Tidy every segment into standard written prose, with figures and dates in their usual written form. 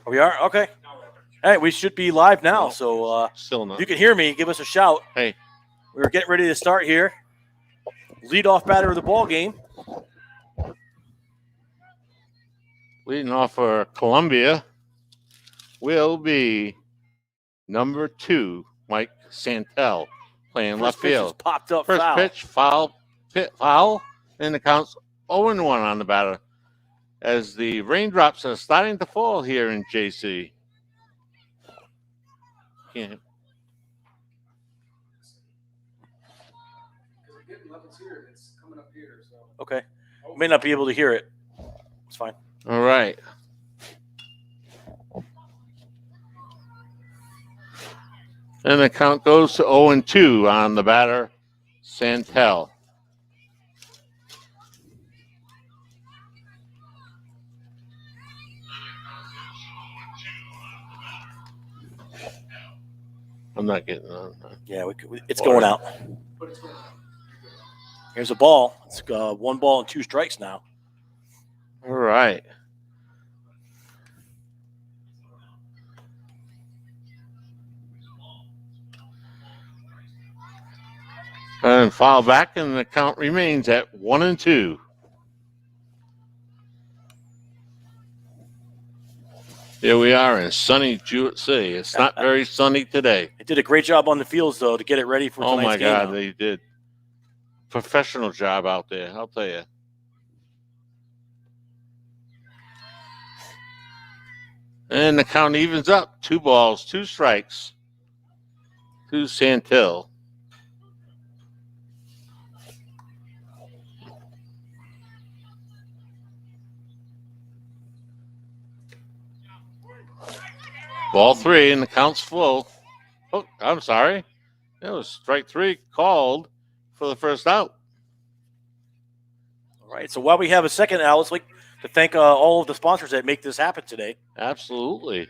We are? Okay. Hey, we should be live now, so Still not. if you can hear me, give us a shout. Hey. We're getting ready to start here. Lead-off batter of the ball game. Leading off for Colombia will be number 2, Mike Santel, playing left First pitch field. is popped up First foul. pitch, foul, and the count's 0-1 on the batter as the raindrops are starting to fall here in JC. Can't. Okay. May not be able to hear it. It's fine. All right. And the count goes to 0-2 on the batter, Santel. I'm not getting on. Yeah, it's going out. Here's a ball. It's 1 ball and 2 strikes now. All right. And foul back, and the count remains at 1-2. Here we are in sunny Jewett City. It's not very sunny today. They did a great job on the fields, though, to get it ready for tonight's game. Oh, my God, now. they did. Professional job out there, I'll tell you. And the count evens up. 2 balls, 2 strikes to Santel. Ball 3, and the count's full. Oh, I'm sorry. It was strike 3 called for the first out. All right, so while we have a second out, let's like to thank all of the sponsors that make this happen today. Absolutely.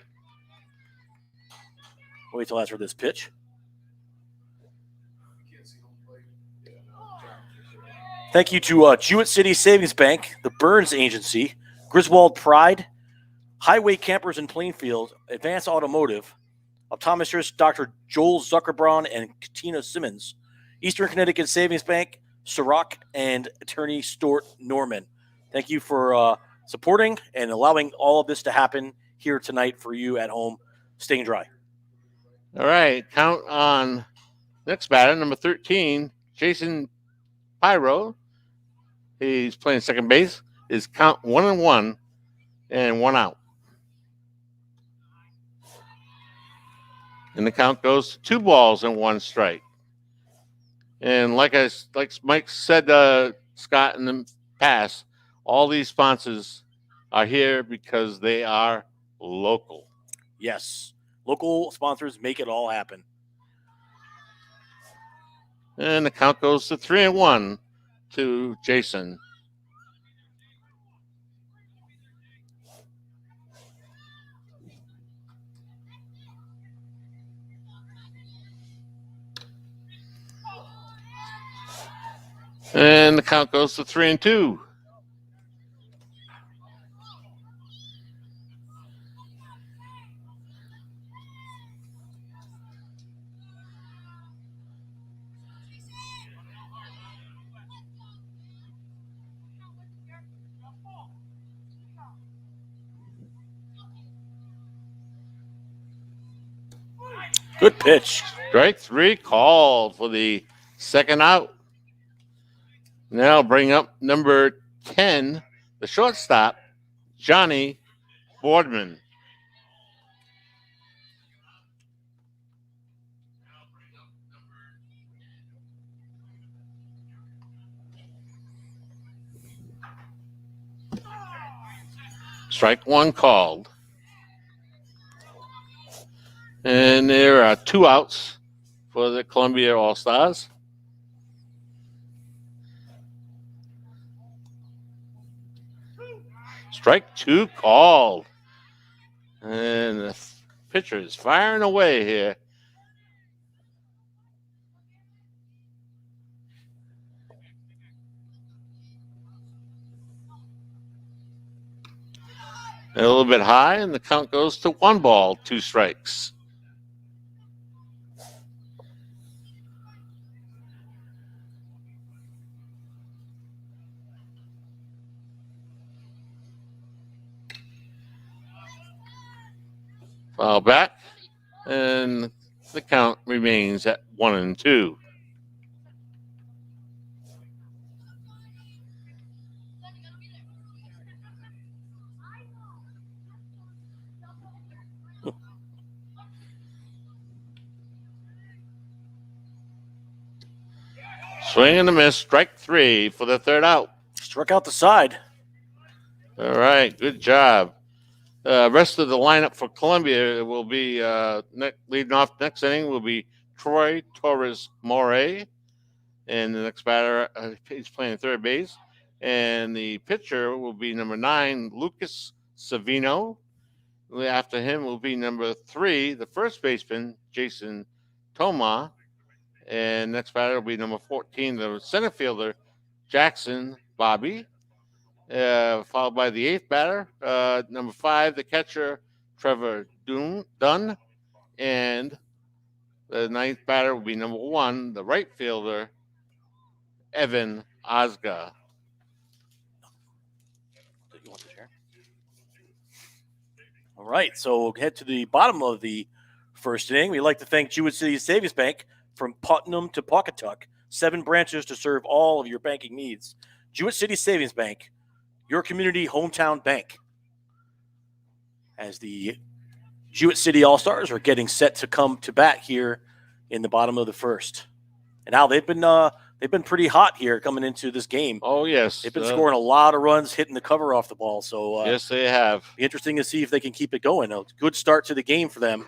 Wait till after this pitch. Thank you to Jewett City Savings Bank, the Burns Agency, Griswold Pride, Highway Campers in Plainfield, Advanced Automotive, optometrist Dr. Joel Zuckerbraun and Katina Simmons, Eastern Connecticut Savings Bank, Ciroc, and attorney Stuart Norman. Thank you for supporting and allowing all of this to happen here tonight for you at home, staying dry. All right, count on next batter, number 13, Jason Pyro. He's playing second base. His count 1-1 and 1 out. And the count goes to 2 balls and 1 strike. And like Mike said, Scott, in the past, all these sponsors are here because they are local. Yes, local sponsors make it all happen. And the count goes to 3-1 to Jason. And the count goes to 3-2. Good pitch. Strike 3 called for the second out. Now bring up number 10, the shortstop, Johnny Fordman. Strike 1 called. And there are 2 outs for the Colombia All Stars. Strike 2 called. And the pitcher is firing away here. A little bit high, and the count goes to 1 ball, 2 strikes. Foul back, and the count remains at 1-2. Swing and a miss, strike 3 for the 3rd out. Struck out the side. All right, good job. Rest of the lineup for Colombia will be leading off next inning will be Troy Torres Moray, and the next batter he's playing third base, and the pitcher will be number 9 Lucas Savino. After him will be number 3, the first baseman Jason Thoma, and next batter will be number 14, the center fielder Jackson Bobby. Followed by the 8th batter, number 5, the catcher, Trevor Dunn. And the 9th batter will be number 1, the right fielder, Evan Osga. All right, so we'll head to the bottom of the first inning. We'd like to thank Jewett City Savings Bank from Putnam to Pawcatuck. 7 branches to serve all of your banking needs. Jewett City Savings Bank, your community hometown bank. As the Jewett City All Stars are getting set to come to bat here in the bottom of the first. And now they've been pretty hot here coming into this game. Oh, yes. They've been scoring a lot of runs, hitting the cover off the ball. So yes, they have. Be interesting to see if they can keep it going. A good start to the game for them,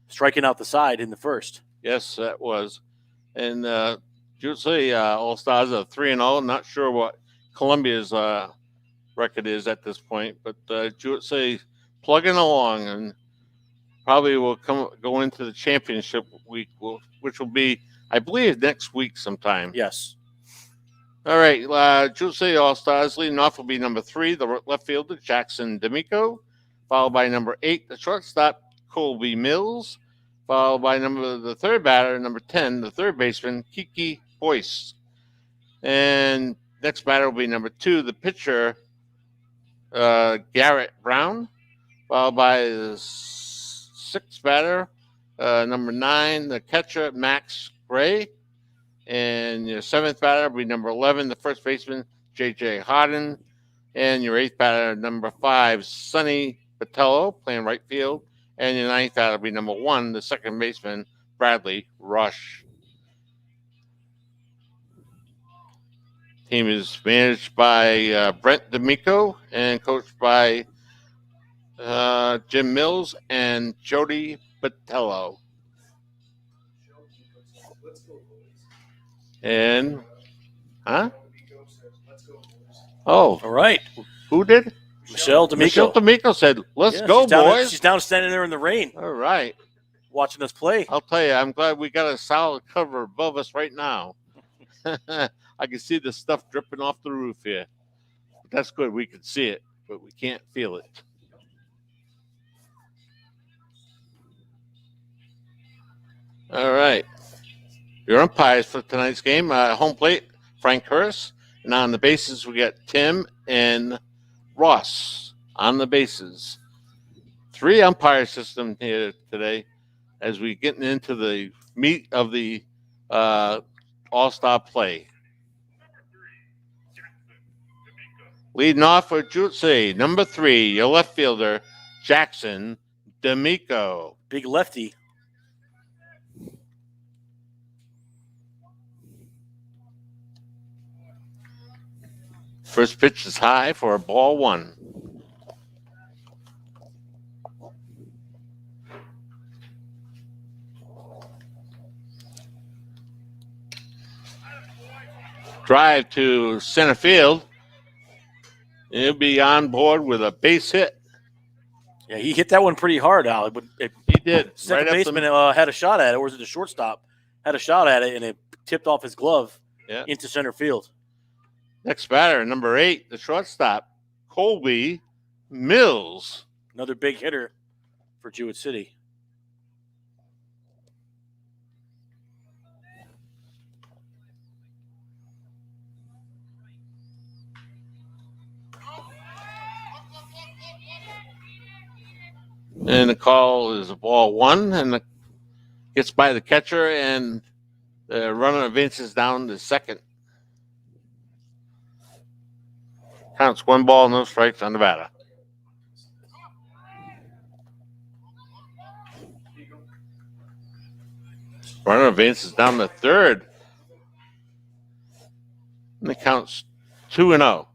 striking out the side in the first. Yes, that was. And Jewett City All Stars are 3-0. Not sure what Colombia's record is at this point, but Jewett City plugging along, and probably will go into the championship week, which will be, I believe, next week sometime. Yes. All right, Jewett City All Stars leading off will be number 3, the left fielder Jackson D'Amico, followed by number 8, the shortstop Colby Mills, followed by the 3rd batter, number 10, the 3rd baseman Kiki Boyce, and next batter will be number 2, the pitcher Garrett Brown, followed by the 6th batter, number 9, the catcher Max Gray, and your 7th batter will be number 11, the first baseman J.J. Harden, and your 8th batter, number 5, Sonny Battillo, playing right field, and your 9th batter will be number 1, the second baseman Bradley Rush. Team is managed by Brent D'Amico and coached by Jim Mills and Jody Battillo. And, Oh, all right. Who did? Michelle D'Amico. Michelle D'Amico said, "Let's go, boys." She's down standing there in the rain. All right. Watching us play. I'll tell you, I'm glad we got a solid cover above us right now. I can see the stuff dripping off the roof here. That's good. We can see it, but we can't feel it. All right. Your umpires for tonight's game, home plate, Frank Hurst. And on the bases, we got Tim and Ross on the bases. 3 umpire system here today as we getting into the meat of the All-Star play. Leading off for Jewett City, number 3, your left fielder, Jackson D'Amico. Big lefty. First pitch is high for a ball 1. Drive to center field. He'll be on board with a base hit. Yeah, he hit that one pretty hard, Al. He did. Second baseman had a shot at it, or was it the shortstop? Had a shot at it, and it tipped off his glove into center field. Next batter, number 8, the shortstop, Colby Mills. Another big hitter for Jewett City. And the call is a ball one, and gets by the catcher, and the runner advances down to second. Counts 1 ball, no strikes on the batter. Runner advances down to third. And it counts 2-0.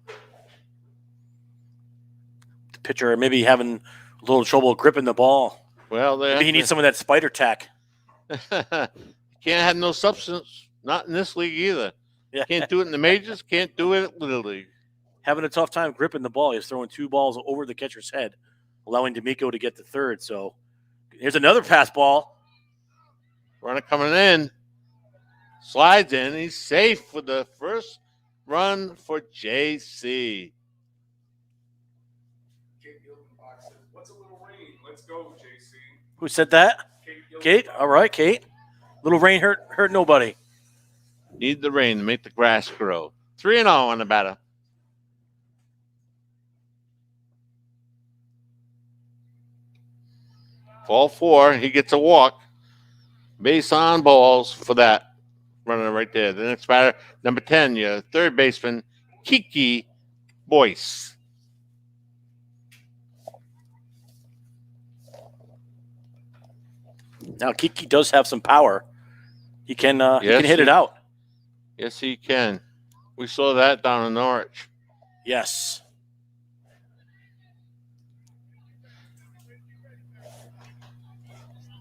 The pitcher maybe having a little trouble gripping the ball. Well, maybe he needs some of that spider tack. Can't have no substance. Not in this league either. Yeah. Can't do it in the majors. Can't do it at Little League. Having a tough time gripping the ball. He's throwing 2 balls over the catcher's head, allowing D'Amico to get to third. So here's another pass ball. Runner coming in. Slides in. He's safe with the first run for JC. What's a little rain? Let's go, JC. Who said that? Kate? All right, Kate. Little rain hurt nobody. Need the rain to make the grass grow. 3-0 on the batter. Ball 4. He gets a walk. Base on balls for that runner right there. The next batter, number 10, your third baseman, Kiki Boyce. Now Kiki does have some power. He can hit it out. Yes, he can. We saw that down in Norwich. Yes.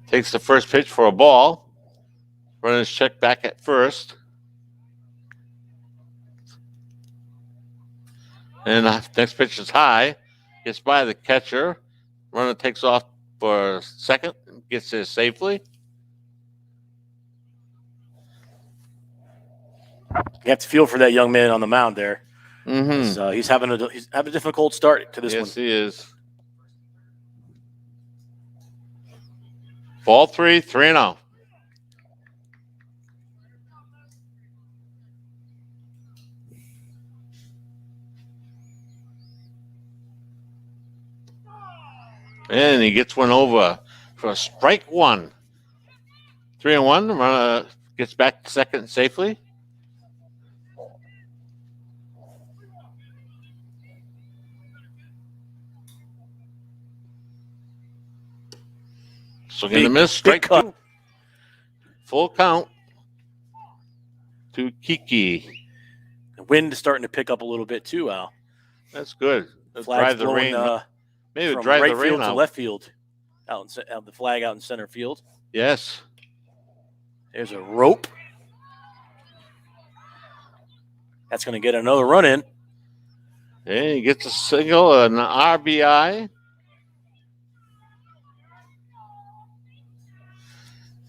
Takes the first pitch for a ball. Runners check back at first. And next pitch is high. Gets by the catcher. Runner takes off for second. Gets there safely. You have to feel for that young man on the mound there. Mm-hmm. He's having a difficult start to this one. Yes, he is. Ball 3, 3-0. And he gets one over for a strike 1. 3-1. Runner gets back to second safely. Swing and a miss. Strike 2. Full count to Kiki. The wind is starting to pick up a little bit too, Al. That's good. Let's Flag's drive the blowing, rain. Maybe from drive right the rain field out. to left field. Out the flag out in center field. Yes. There's a rope. That's going to get another run in. And he gets a single, an RBI.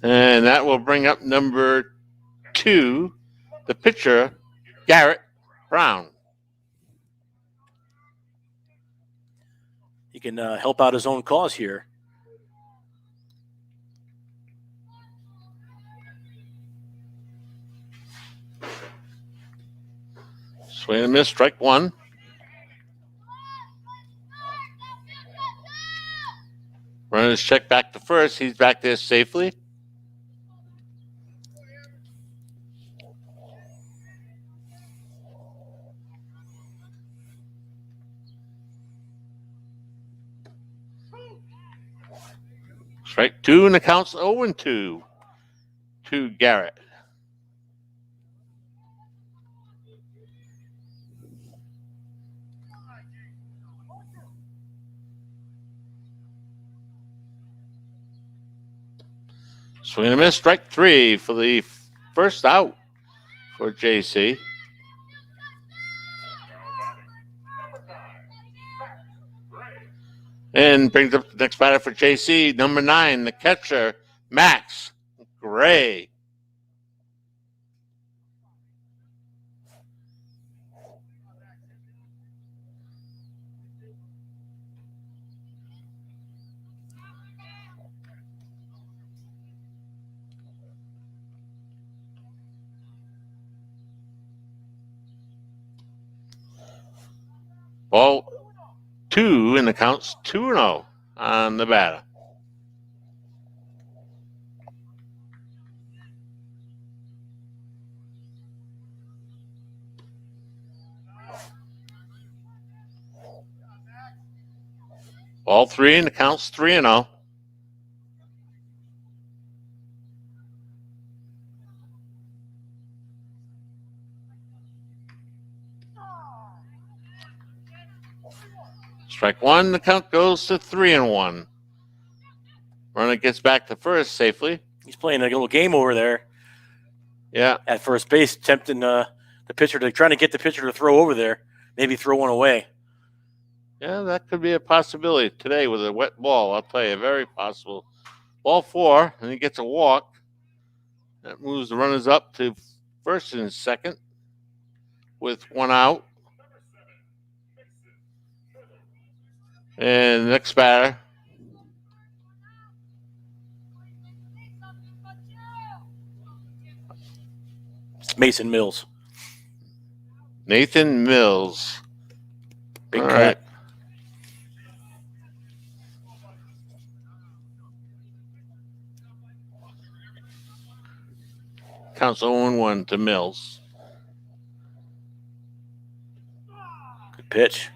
And that will bring up number 2, the pitcher, Garrett Brown. He can help out his own cause here. Swing and a miss, strike 1. Runners check back to first. He's back there safely. Strike 2, and the count's 0-2 to Garrett. Swing and a miss, strike 3 for the first out for JC. And brings up the next batter for JC, number 9, the catcher, Max Gray. Ball 2, and the count's 2-0 on the batter. Ball 3, and the count's 3-0. Strike 1, the count goes to 3-1. Runner gets back to first safely. He's playing a little game over there. Yeah. At first base, tempting the pitcher trying to get the pitcher to throw over there, maybe throw one away. Yeah, that could be a possibility today with a wet ball. I'll tell you, very possible. Ball 4, and he gets a walk. That moves the runners up to first and second with 1 out. And the next batter, Mason Mills. Nathan Mills. Big All cut. right. Counts 0-1 to Mills. Good pitch.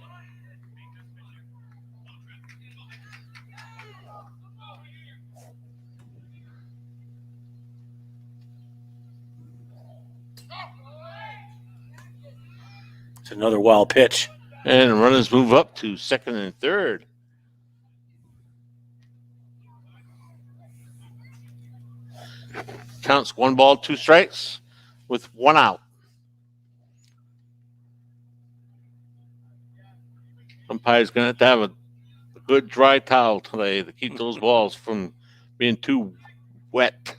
It's another wild pitch. And runners move up to second and third. Counts 1 ball, 2 strikes with 1 out. Umpire's going to have a good dry towel today to keep those balls from being too wet.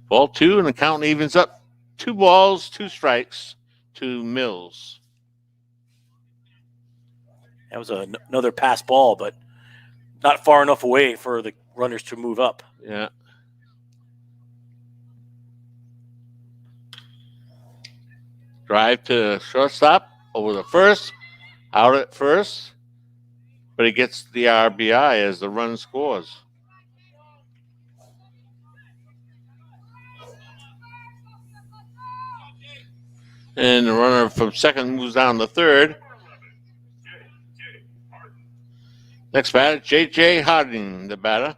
Ball 2, and the count evens up. 2 balls, 2 strikes to Mills. That was another pass ball, but not far enough away for the runners to move up. Yeah. Drive to shortstop over the first, out at first, but he gets the RBI as the run scores. And the runner from second moves down to third. Next batter, J.J. Harding, the batter.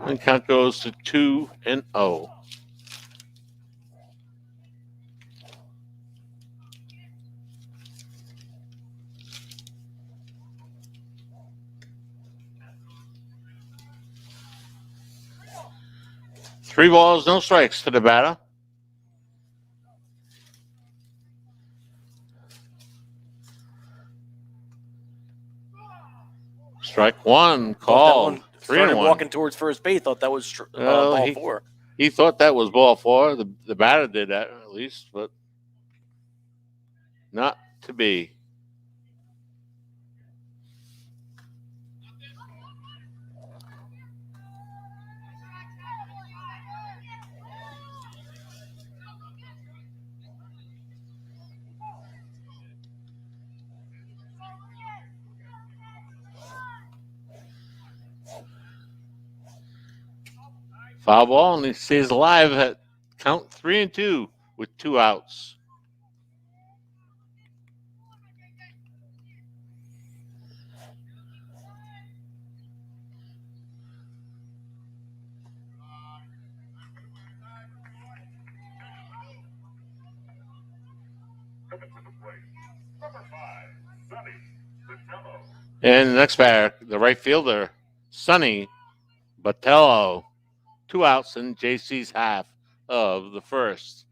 And count goes to 2-0. Three balls, no strikes to the batter. Strike 1, call. 3-1. Walking towards first base, thought that was ball 4. He thought that was ball 4. The batter did that at least, but not to be. Foul ball, and he stays alive at count 3-2 with 2 outs. And the next batter, the right fielder, Sonny Battillo. 2 outs in JC's half of the first.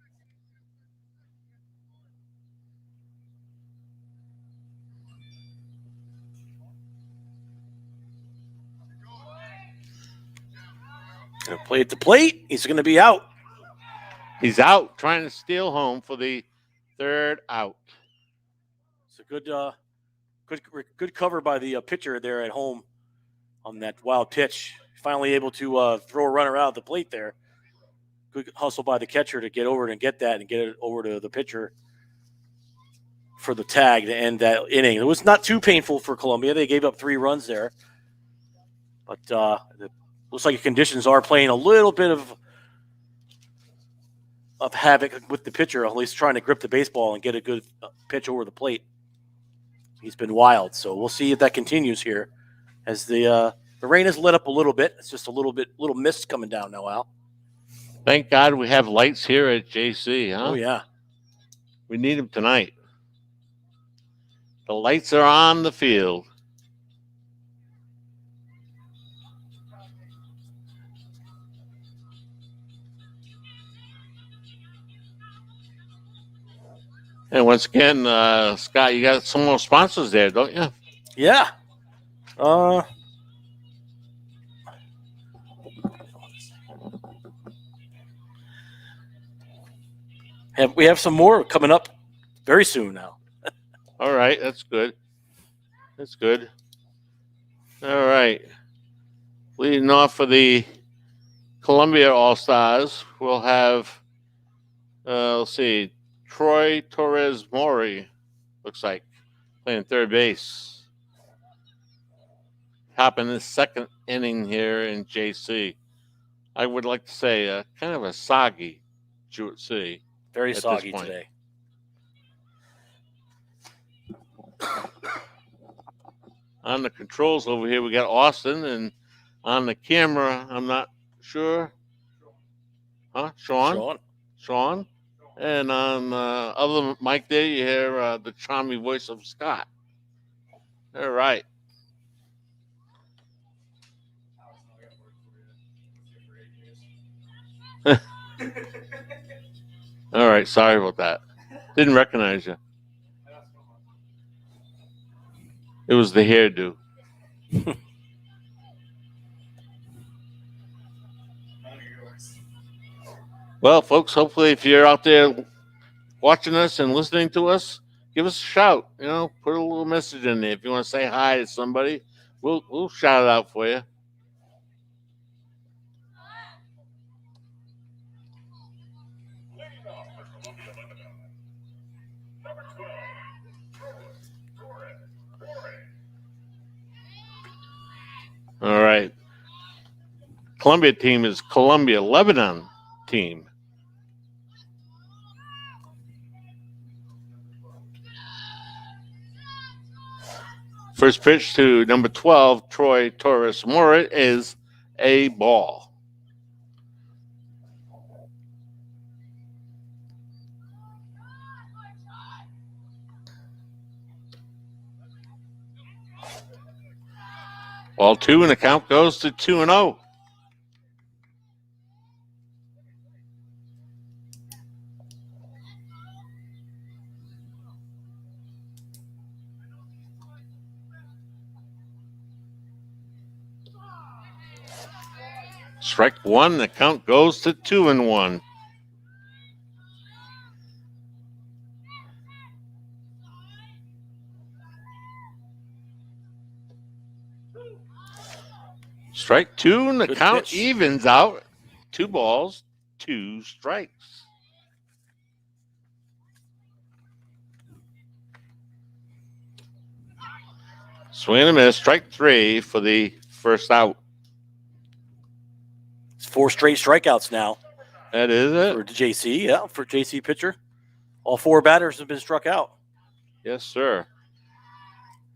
Gonna play at the plate. He's going to be out. He's out trying to steal home for the 3rd out. It's a good cover by the pitcher there at home on that wild pitch. Finally able to throw a runner out at the plate there. Good hustle by the catcher to get over it and get that and get it over to the pitcher for the tag to end that inning. It was not too painful for Colombia. They gave up 3 runs there. But it looks like the conditions are playing a little bit of havoc with the pitcher, at least trying to grip the baseball and get a good pitch over the plate. He's been wild, so we'll see if that continues here as the rain has let up a little bit. It's just a little mist coming down now, Al. Thank God we have lights here at JC, huh? Oh, yeah. We need them tonight. The lights are on the field. And once again, Scott, you got some more sponsors there, don't you? Yeah. We have some more coming up very soon now. All right, that's good. That's good. All right. Leading off for the Colombia All Stars, we'll have, let's see, Troy Torres Mori, looks like, playing third base. Hopping the 2nd inning here in JC. I would like to say kind of a soggy Jewett City. Very at soggy this point. today. On the controls over here, we got Austin, and on the camera, I'm not sure. Huh? Sean. And on other mic there, you hear the charming voice of Scott. All right. All right. Sorry about that. Didn't recognize you. It was the hairdo. Well, folks, hopefully if you're out there watching us and listening to us, give us a shout. You know, put a little message in there. If you want to say hi to somebody, we'll shout it out for you. All right. Colombia team is Colombia Lebanon team. First pitch to number 12, Troy Torres Mora, is a ball. Ball 2, and the count goes to 2-0. Strike 1, the count goes to 2-1. Strike 2, and the Good count pitch. evens out. 2 balls, 2 strikes. Swing and a miss. Strike 3 for the first out. It's 4 straight strikeouts now That is it. for JC. Yeah, for JC pitcher. All 4 batters have been struck out. Yes, sir.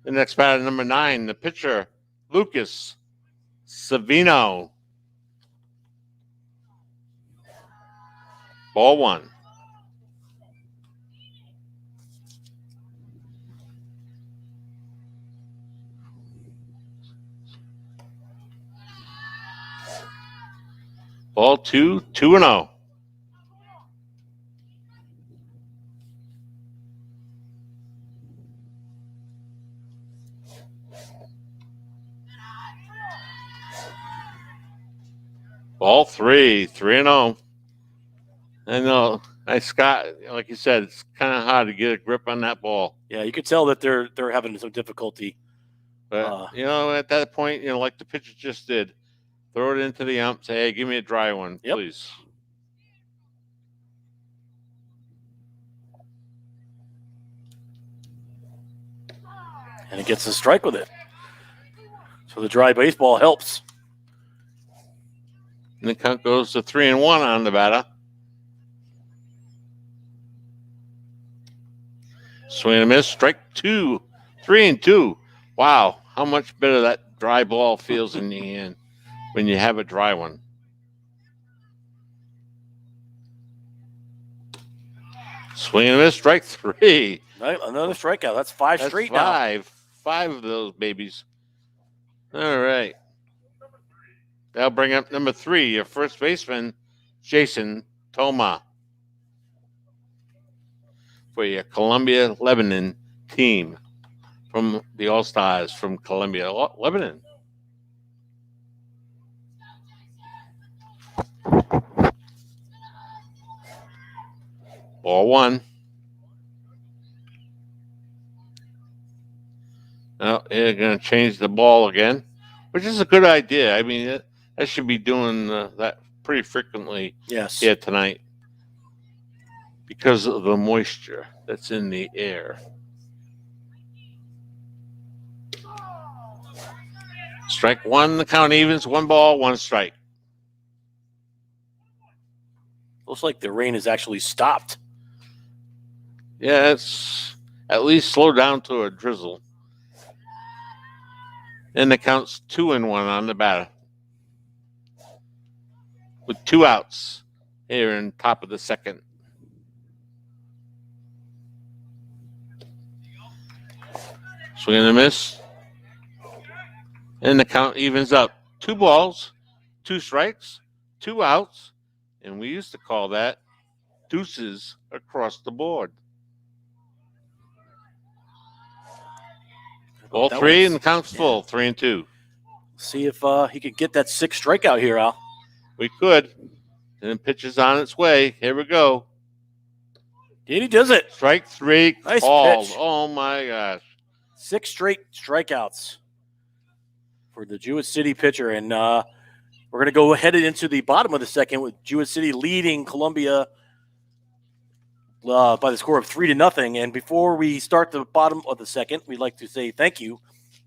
The next batter, number 9, the pitcher, Lucas Savino. Ball 1. Ball 2, 2-0. Ball 3, 3-0. I know. Scott, like you said, it's kind of hard to get a grip on that ball. Yeah, you could tell that they're having some difficulty. But, at that point, like the pitcher just did, throw it into the ump, say, hey, give me a dry one, please. And it gets a strike with it. So the dry baseball helps. And the count goes to 3-1 on the batter. Swing and a miss, strike 2, 3-2. Wow, how much better that dry ball feels in the hand when you have a dry one. Swing and a miss, strike 3. Another strikeout. That's five straight now. Five of those babies. All right. That'll bring up number 3, your first baseman, Jason Thoma, for your Colombia, Lebanon team from the All Stars from Colombia, Lebanon. Ball 1. Now they're going to change the ball again, which is a good idea. I mean, I should be doing that pretty frequently here tonight because of the moisture that's in the air. Strike 1, the count evens, 1 ball, 1 strike. Looks like the rain has actually stopped. Yeah, it's at least slowed down to a drizzle. And the count's 2-1 on the batter, with 2 outs here in top of the second. Swing and a miss. And the count evens up. 2 balls, 2 strikes, 2 outs. And we used to call that deuces across the board. Ball 3 and the count's full, 3-2. See if he could get that 6th strikeout here, Al. We could. And the pitch is on its way. Here we go. And he does it. Strike 3 Nice called. pitch. Oh, my gosh. 6 straight strikeouts for the Jewett City pitcher. And we're going to go headed into the bottom of the second with Jewett City leading Colombia by the score of 3-0. And before we start the bottom of the second, we'd like to say thank you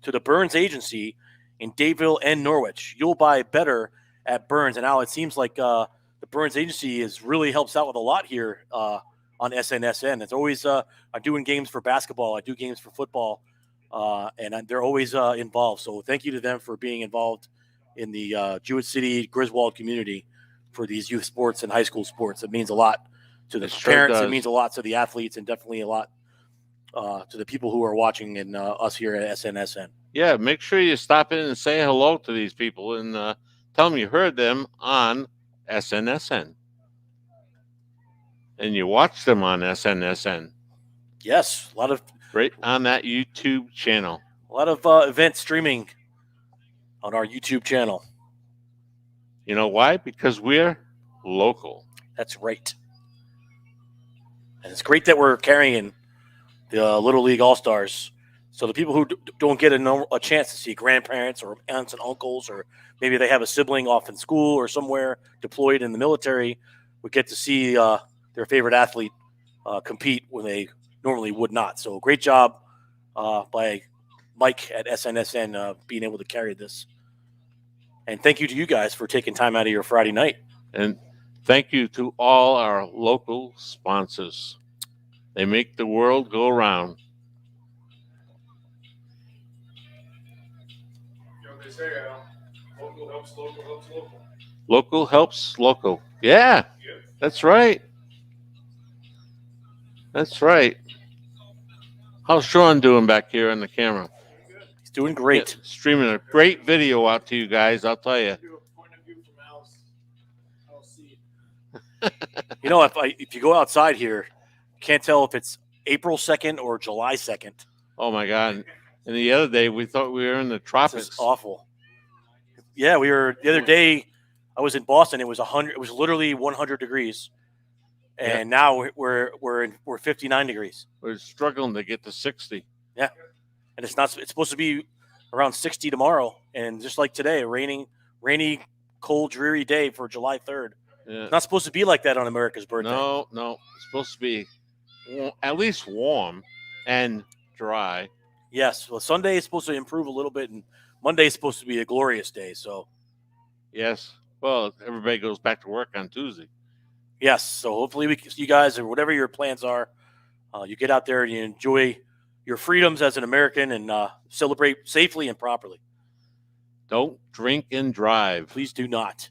to the Burns Agency in Dayville and Norwich. You'll buy better at Burns. And Al, it seems like the Burns Agency really helps out with a lot here on SNSN. It's always I'm doing games for basketball. I do games for football. And they're always involved. So thank you to them for being involved in the Jewett City Griswold community for these youth sports and high school sports. It means a lot to the parents. It means a lot to the athletes, and definitely a lot to the people who are watching and us here at SNSN. Yeah, make sure you stop in and say hello to these people and tell them you heard them on SNSN. And you watch them on SNSN. Yes, a lot of right on that YouTube channel. A lot of event streaming on our YouTube channel. You know why? Because we're local. That's right. And it's great that we're carrying the Little League All Stars. So the people who don't get a chance to see grandparents or aunts and uncles, or maybe they have a sibling off in school or somewhere deployed in the military, would get to see their favorite athlete compete when they normally would not. So great job by Mike at SNSN being able to carry this. And thank you to you guys for taking time out of your Friday night. And thank you to all our local sponsors. They make the world go round. You know what they say, local helps local helps local. Local helps local. Yeah, that's right. That's right. How's Sean doing back here on the camera? He's doing great. Yeah, streaming a great video out to you guys, I'll tell you. Do a point of view from Al's You know, if you go outside here, you can't tell if it's April 2nd or July 2nd. Oh my God! And the other day we thought we were in the It's tropics. just awful. Yeah, we were the other day. I was in Boston. It was 100. It was literally 100 degrees, and now we're 59 degrees. We're struggling to get to 60. Yeah, and it's not. It's supposed to be around 60 tomorrow, and just like today, a rainy, cold, dreary day for July 3rd. Yeah. It's not supposed to be like that on America's birthday. No, it's supposed to be at least warm and dry. Yes. Well, Sunday is supposed to improve a little bit, and Monday is supposed to be a glorious day. So, Yes. Well, everybody goes back to work on Tuesday. yes. So hopefully we can see you guys, or whatever your plans are, you get out there and you enjoy your freedoms as an American and celebrate safely and properly. Don't drink and drive. Please do not.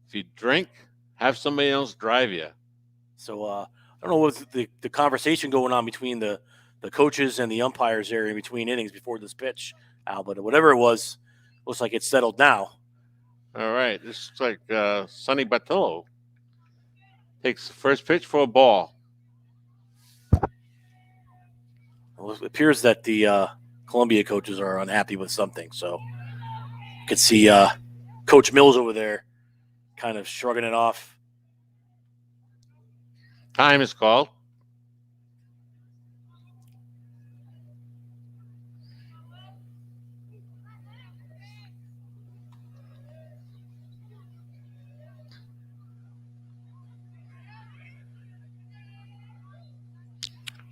If you drink, have somebody else drive you. So I don't know what's the conversation going on between the coaches and the umpires there in between innings before this pitch, Al, but whatever it was, looks like it's settled now. All right. This looks like Sonny Battillo takes the first pitch for a ball. Well, it appears that the Colombia coaches are unhappy with something. So you can see Coach Mills over there kind of shrugging it off. Time is called.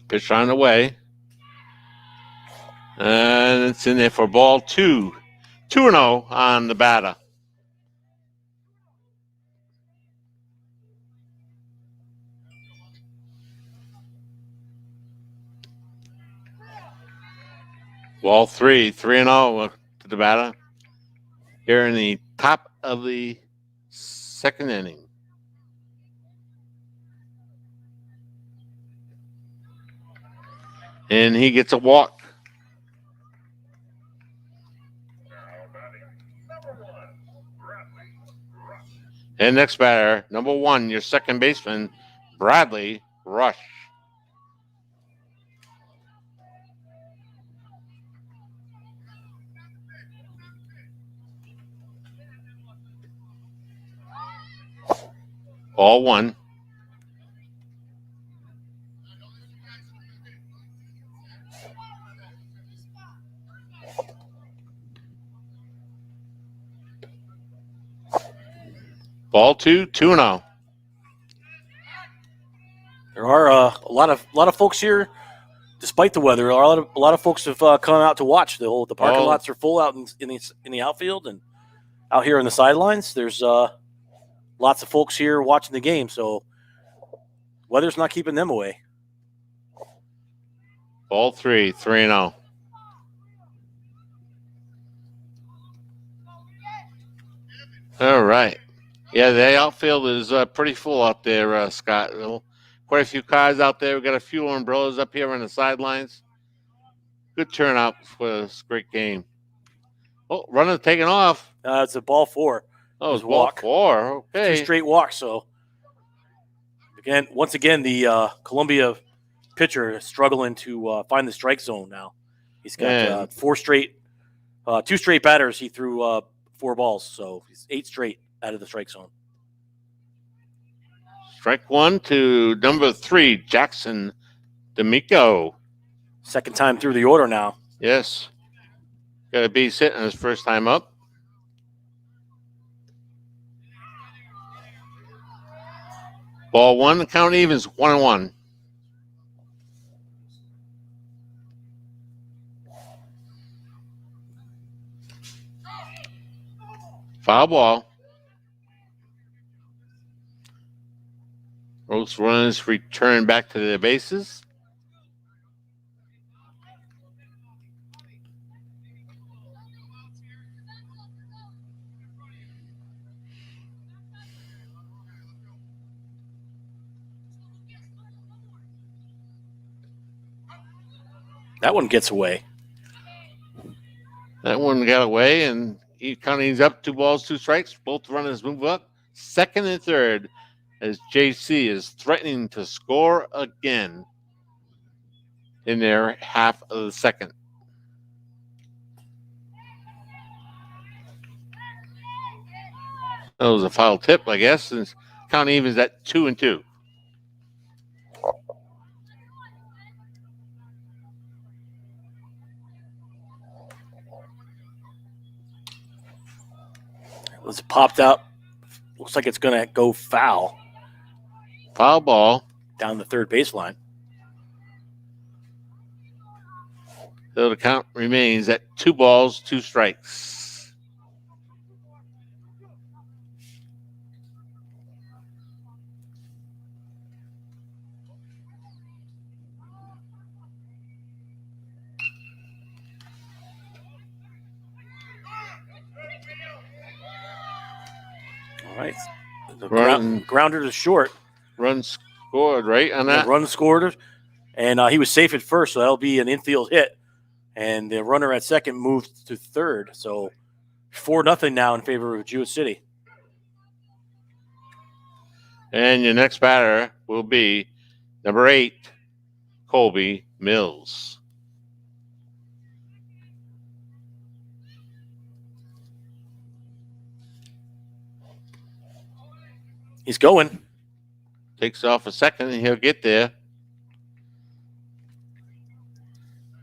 Pitch on the way. And it's in there for ball 2. 2-0 on the batter. Ball 3, 3-0 to the batter. Here in the top of the second inning. And he gets a walk. And next batter, number 1, your second baseman, Bradley Rush. Ball 1. Ball 2, 2-0. There are a lot of folks here, despite the weather. A lot of folks have come out to watch. The parking lots are full out in the outfield and out here on the sidelines. There's lots of folks here watching the game. So weather's not keeping them away. Ball 3, 3-0. All right. Yeah, the outfield is pretty full out there, Scott. Quite a few cars out there. We've got a few umbrellas up here on the sidelines. Good turnout for this great game. Oh, runner taking off. It's a ball 4. Oh, it's ball 4. Okay. 2 straight walks. So once again, the Colombia pitcher is struggling to find the strike zone now. He's got 2 straight batters. He threw 4 balls, so he's 8 straight out of the strike zone. Strike 1 to number 3, Jackson D'Amico. Second time through the order now. Yes. Got a base hit on his first time up. Ball 1, the count evens 1-1. Foul ball. Both runners return back to their bases. That one gets away. That one got away, and he counting's up 2 balls, 2 strikes. Both runners move up. Second and third as JC is threatening to score again in their half of the second. That was a foul tip, I guess, and count evens at 2-2. It was popped out. Looks like it's going to go foul. Foul ball. Down the third baseline. So the count remains at 2 balls, 2 strikes. All right. The Run. grounder to short. Run scored, right, on that? Run scored. And he was safe at first, so that'll be an infield hit. And the runner at second moved to third. So 4-0 now in favor of Jewett City. And your next batter will be number 8, Colby Mills. He's going. Takes off a second, and he'll get there.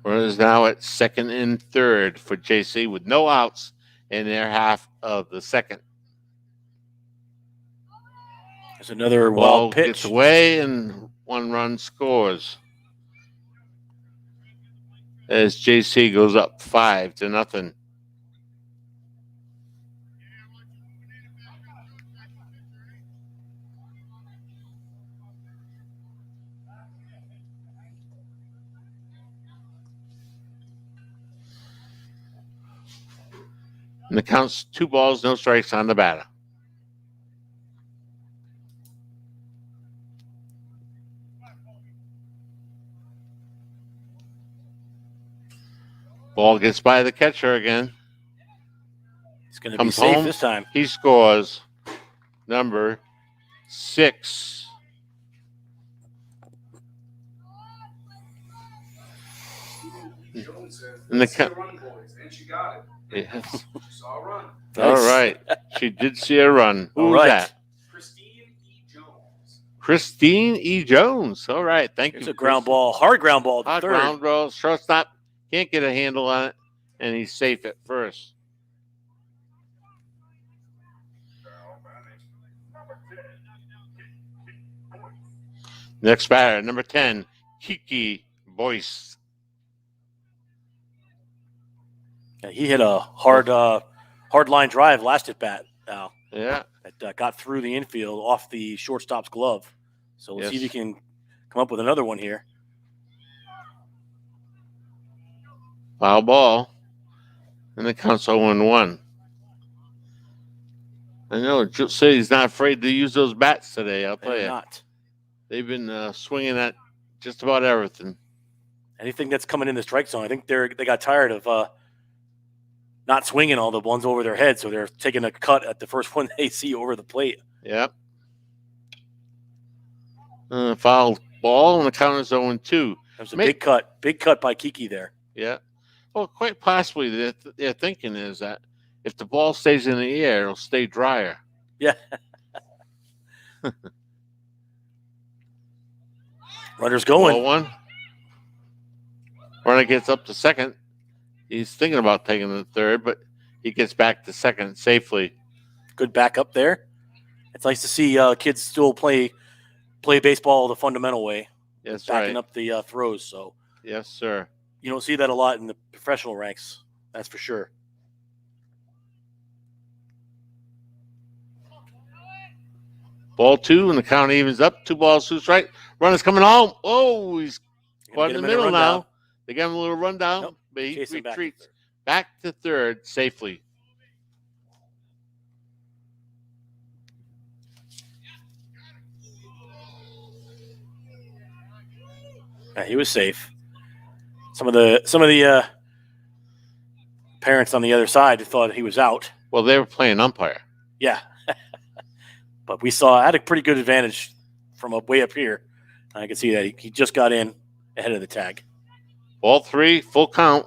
Runners now at second and third for JC with no outs in their half of the second. There's another Ball wild pitch. gets away, and 1 run scores. As JC goes up 5-0. And the count's 2 balls, no strikes on the batter. Ball gets by the catcher again. He's going to be Comes safe home. this time. He scores number 6. Jones said, And the "Let's see a count. run, boys," and she got it. Yes. She saw a run. All right. She did see a run. Who All was right. that? Christine E. Jones. Christine E. Jones. All right. Thank It's you. a ground ball, hard ground ball to Hard third. ground ball. Shortstop can't get a handle on it, and he's safe at first. Next batter, number 10, Kiki Boyce. Yeah, he hit a hard line drive last at bat now. Yeah. That got through the infield off the shortstop's glove. So let's see if he Yes. can come up with another one here. Foul ball. And the count's 0-1. I know Jewett City's not afraid to use those bats today, I'll tell They're you. not. They've been swinging at just about everything. Anything that's coming in the strike zone, I think they got tired of not swinging all the ones over their head, so they're taking a cut at the first one they see over the plate. Yep. Foul ball, and the count is 0-2. That was a big cut by Kiki there. Yeah. Well, quite possibly their thinking is that if the ball stays in the air, it'll stay drier. Yeah. Runner's going. 0-1. Runner gets up to second. He's thinking about taking the third, but he gets back to second safely. Good backup there. It's nice to see kids still play baseball the fundamental way, Yes, backing right. up the throws. So Yes, sir. you don't see that a lot in the professional ranks. That's for sure. Ball 2, and the count evens up. 2 balls, 2 strikes. Runner's coming home. Oh, he's caught in the middle now. They got him a little rundown, Nope. but he Chasing back to retreats third. back to third safely. Yeah, he was safe. Some of the parents on the other side thought he was out. Well, they were playing umpire. Yeah. But I had a pretty good advantage from way up here. I can see that he just got in ahead of the tag. Ball 3, full count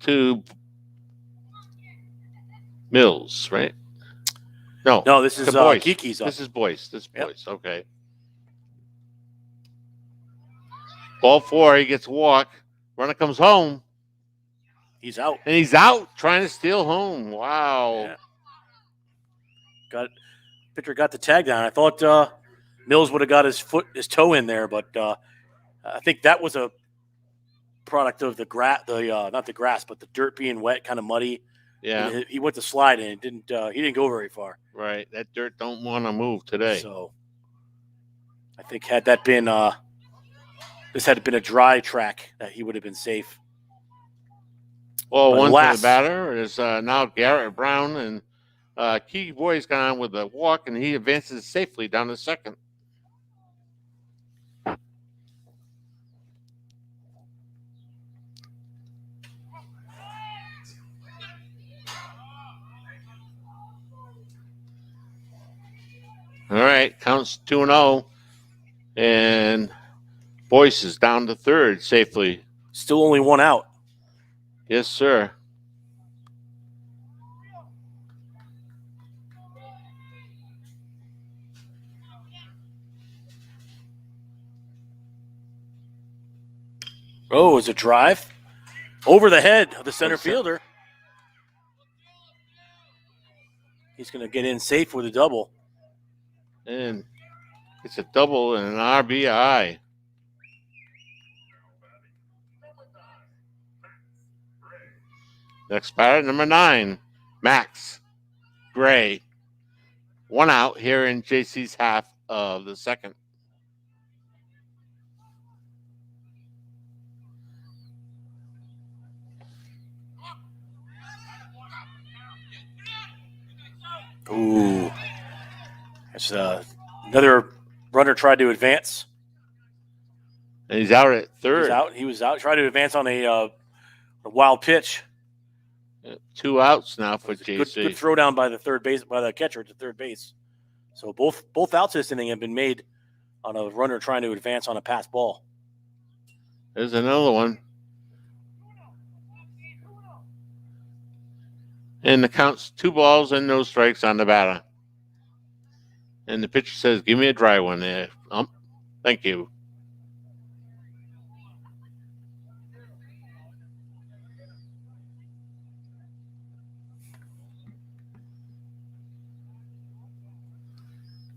to Mills, right? No, this is Boyce. Kiki's up. This is Boyce. Yep. Boyce. Okay. Ball 4, he gets a walk. Runner comes home. He's out. And he's out trying to steal home. Wow. Yeah. Pitcher got the tag down. I thought Mills would have got his toe in there, but I think that was a product of the grass, not the grass, but the dirt being wet, kind of muddy. Yeah. And he went to slide and he didn't go very far. Right. That dirt don't want to move today. So I think had that been this had been a dry track, that he would have been safe. Well, But one alas- for the batter is now Garrett Brown, and Key Boy's gone on with a walk, and he advances safely down to second. All right, counts 2-0, and Boyce is down to third safely. Still only one out. Yes, sir. Oh, it's a drive over the head of the center fielder. He's going to get in safe with a double. And it's a double and an RBI. Next batter, number 9, Max Gray. One out here in JC's half of the second. Ooh. That's another runner tried to advance. And he's out at third. He was out. Tried to advance on a wild pitch. 2 outs now for JC. Good throw down by the catcher to third base. So both outs this inning have been made on a runner trying to advance on a pass ball. There's another one. And the count's 2 balls and no strikes on the batter. And the pitcher says, "Give me a dry one there. Thank you."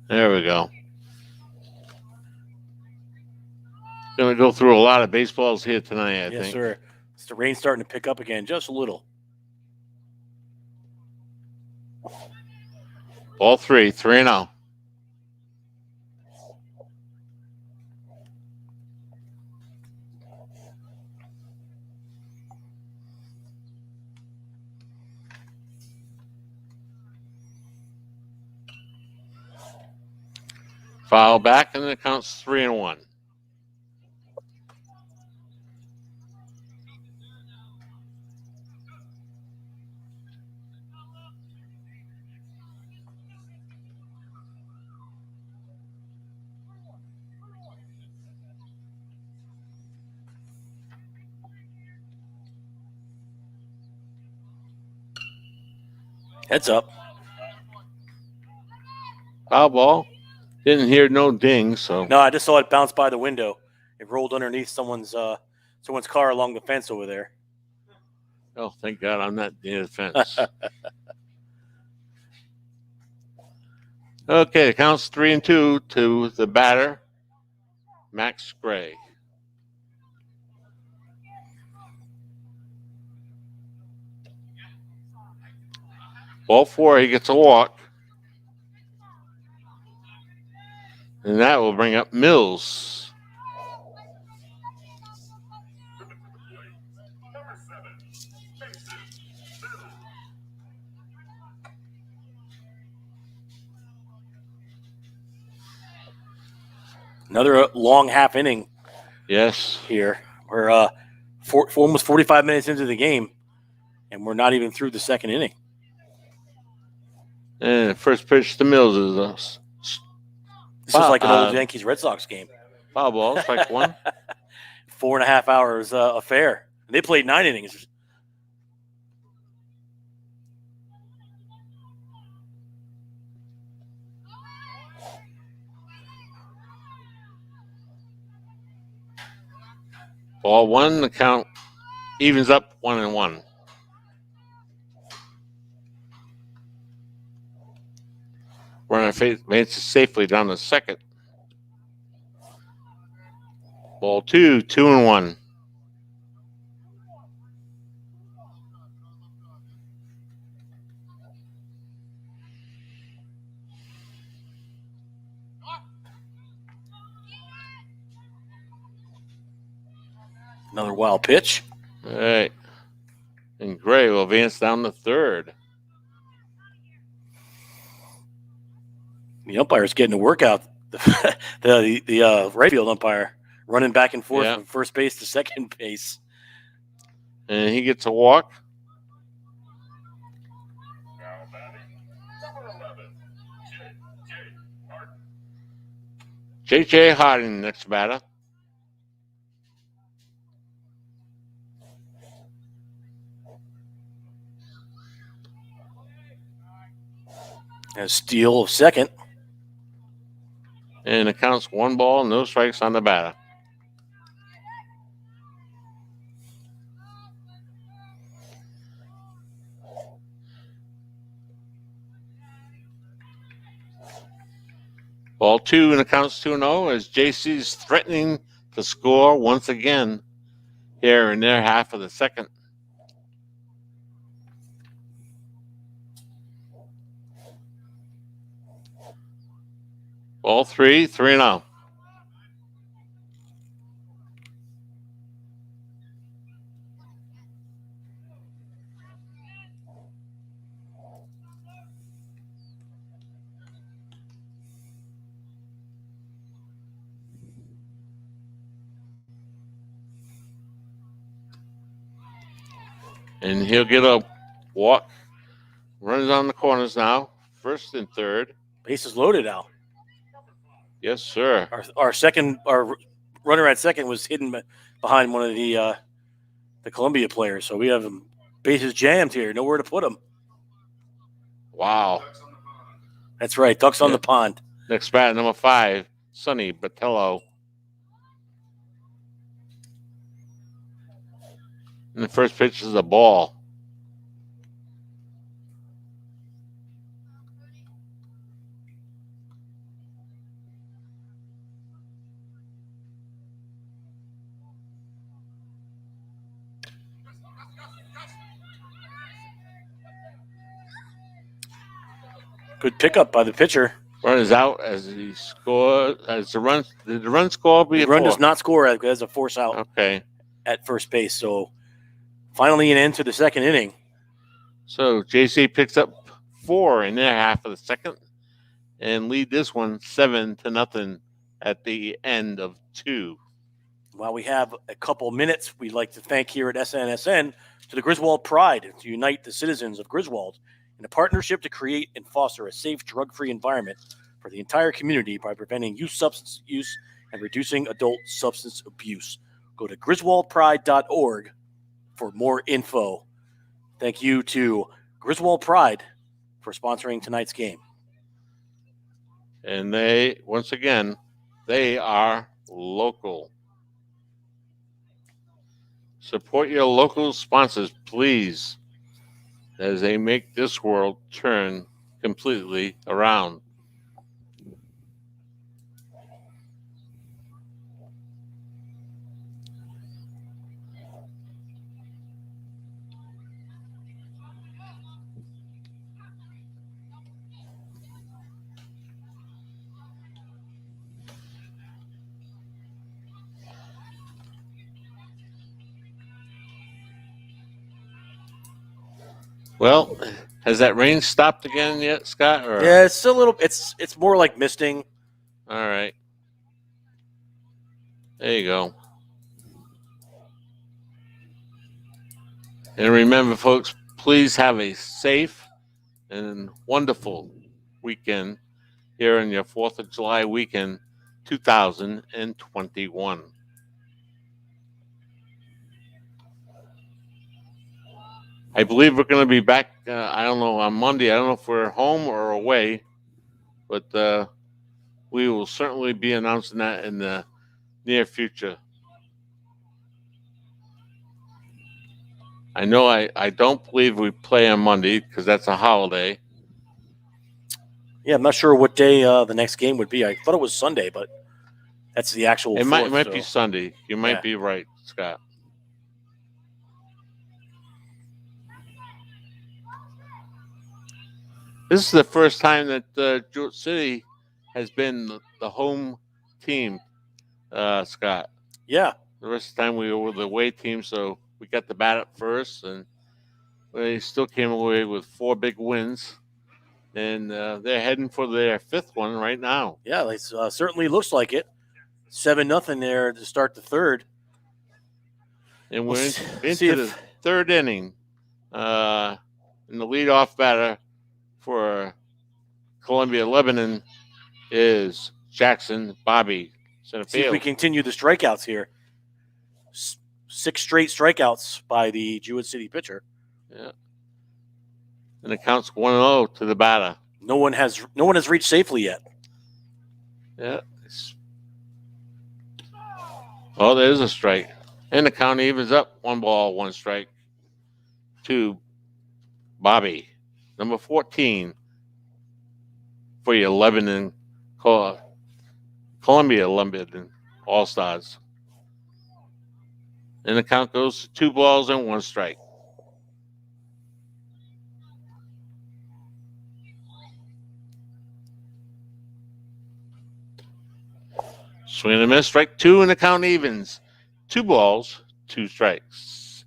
There we go. Going to go through a lot of baseballs here tonight, I Yes, think. sir. It's the rain starting to pick up again, just a little. Ball 3, 3-0. Foul back, and it counts 3-1. Heads up. Foul ball. Didn't hear no ding, so. No, I just saw it bounce by the window. It rolled underneath someone's car along the fence over there. Oh, thank God I'm not near the fence. Okay, it counts 3-2 to the batter, Max Gray. Ball 4, he gets a walk. And that will bring up Mills. Another long half inning Yes. here. We're almost 45 minutes into the game, and we're not even through the second inning. And the first pitch to Mills is This is like an old Yankees Red Sox game. Foul ball, strike one. 4.5 hours affair. They played 9 innings. Ball one, the count evens up 1-1. Runner advances safely down to second. Ball two, 2-1. Another wild pitch. All right. And Gray will advance down to third. The umpire's getting a workout. The right field umpire running back and forth from first base to second base. And he gets a walk. Now batting, number 11, J.J. Harding, next batter. And a steal of second. And it counts 1 ball, no strikes on the batter. Ball 2 and it counts 2-0 as JC's threatening to score once again here in their half of the second. Ball 3, 3-0. And he'll get a walk. Runs on the corners now. First and third. Bases loaded, Al. Yes, sir. Our runner at second was hidden behind one of the Colombia players. So we have bases jammed here. Nowhere to put them. Wow. That's right. Ducks on the pond. Next batter, number 5, Sonny Battillo. And the first pitch is a ball. Good pickup by the pitcher. Run is out as he scores. As the run, did the run score be The a run 4? does not score as a force out Okay. at first base. So finally an end to the second inning. So JC picks up 4 in their half of the second and lead this one 7-0 at the end of 2. While we have a couple minutes, we'd like to thank here at SNSN to the Griswold Pride to unite the citizens of Griswold in a partnership to create and foster a safe, drug-free environment for the entire community by preventing youth substance use and reducing adult substance abuse. Go to griswoldpride.org for more info. Thank you to Griswold Pride for sponsoring tonight's game. And they, once again, they are local. Support your local sponsors, please, as they make this world turn completely around. Well, has that rain stopped again yet, Scott? Or? Yeah, it's a little. It's more like misting. All right. There you go. And remember, folks, please have a safe and wonderful weekend here in your 4th of July weekend, 2021. I believe we're going to be back, I don't know, on Monday. I don't know if we're home or away, but we will certainly be announcing that in the near future. I know I don't believe we play on Monday because that's a holiday. Yeah, I'm not sure what day the next game would be. I thought it was Sunday, but that's the actual. It might 4th, be so. Sunday. You might Yeah. be right, Scott. This is the first time that Jewett City has been the home team, Scott. Yeah. The rest of the time we were the away team, so we got the bat up first, and they still came away with 4 big wins. And they're heading for their 5th one right now. Yeah, it certainly looks like it. 7-0 there to start the 3rd. And We'll we're see into the 3rd inning. And the leadoff batter for Colombia, Lebanon is Jackson Bobby. Center See if we field. continue the strikeouts here. 6 straight strikeouts by the Jewett City pitcher. Yeah. And it counts 1-0 to the batter. No one has reached safely yet. Yeah. Oh, there's a strike. And the count evens up. 1 ball, 1 strike to Bobby. Number 14 for your Lebanon, Colombia Lebanon All Stars. And the count goes to 2 balls and 1 strike. Swing and a miss, strike 2, and the count evens. 2 balls, 2 strikes.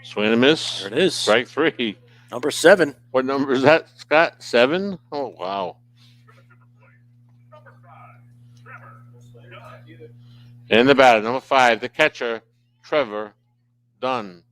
Swing and a miss. There it is. Strike 3. Number 7. What number is that, Scott? 7? Oh, wow. And the batter, number 5, the catcher, Trevor Dunn.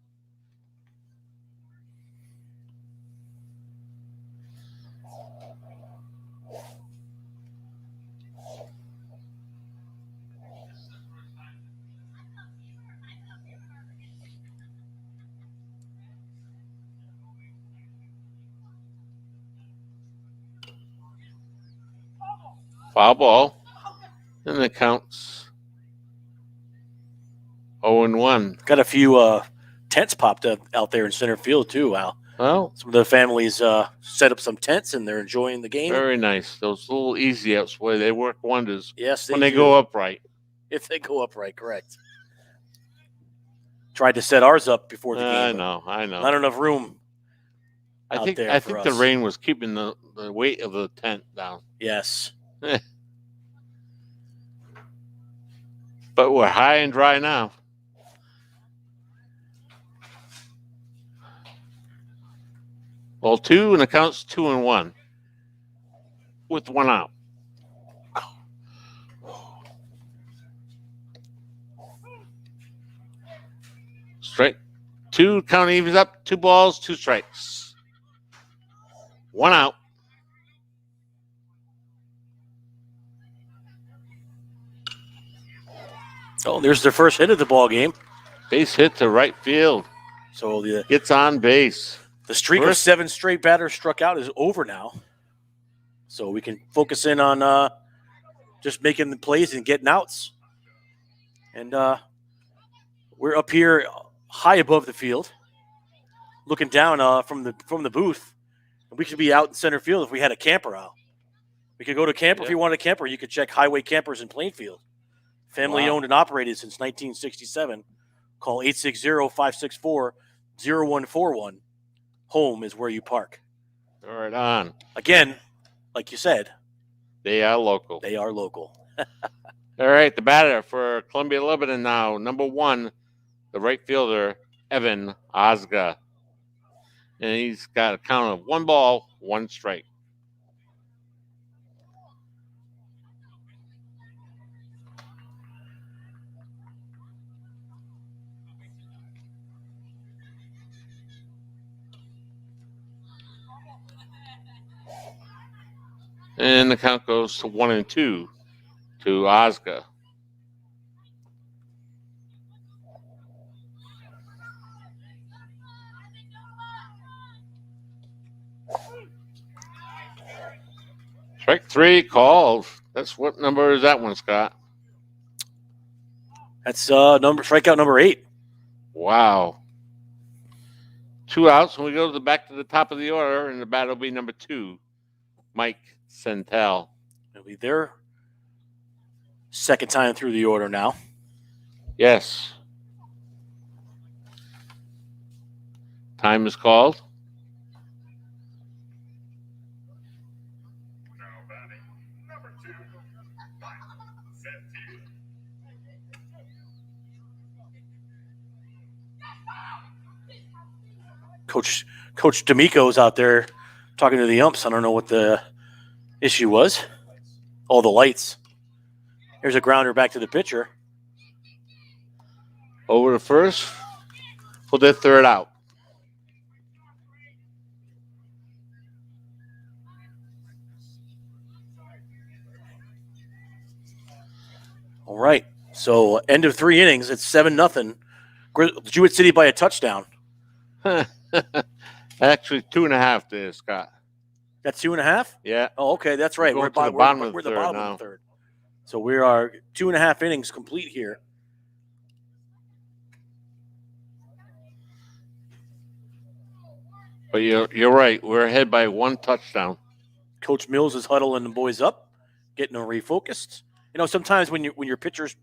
Foul ball. And it counts 0-1. Got a few tents popped up out there in center field too, Al. Well, Some of the families set up some tents and they're enjoying the game. very nice. Those little easy outs where they work wonders Yes, when they do. go upright. If they go upright, correct. Tried to set ours up before the game. I know. Not enough room. I out think there I for think the us. rain was keeping the weight of the tent down. Yes. But we're high and dry now. Well, 2, and it counts 2-1 with 1 out. Strike 2, count evens up. 2 balls, 2 strikes. 1 out. Oh, there's their first hit of the ball game. Base hit to right field. So Gets on base. the streak of First- 7 straight batters struck out is over now. So we can focus in on just making the plays and getting outs. And we're up here high above the field, looking down from the booth. We could be out in center field if we had a camper out. We could go to camper if you wanted a camper. You could check Highway Campers in Plainfield. Family owned and operated since 1967. Call 860-564-0141. Home is where you park. Right on. Again, like you said, They are local. they are local. All right, the batter for Columbia Lebanon now, number 1, the right fielder, Evan Osga. And he's got a count of 1 ball, 1 strike. And the count goes to 1-2 to Ozga. Strike 3 called. That's what number is that one, Scott? That's strikeout number 8. Wow. 2 outs, and we go back to the top of the order, and the bat will be number 2, Mike Centel. It'll be their second time through the order now. Yes. Time is called. Now batting number 2, Mike Centel. Coach D'Amico's out there talking to the umps. I don't know what the issue was. Oh, the lights. Here's a grounder back to the pitcher. Over to first for their third out. All right. So end of 3 innings. It's 7-0. Jewett City by a touchdown. Actually, 2.5 there, Scott. That's 2.5? Yeah. Oh, okay. That's right. We're going to the bottom of the we're third the bottom now. of the third. So we are 2.5 innings complete here. But you're right. We're ahead by 1 touchdown. Coach Mills is huddling the boys up, getting them refocused. You know, sometimes when your pitcher's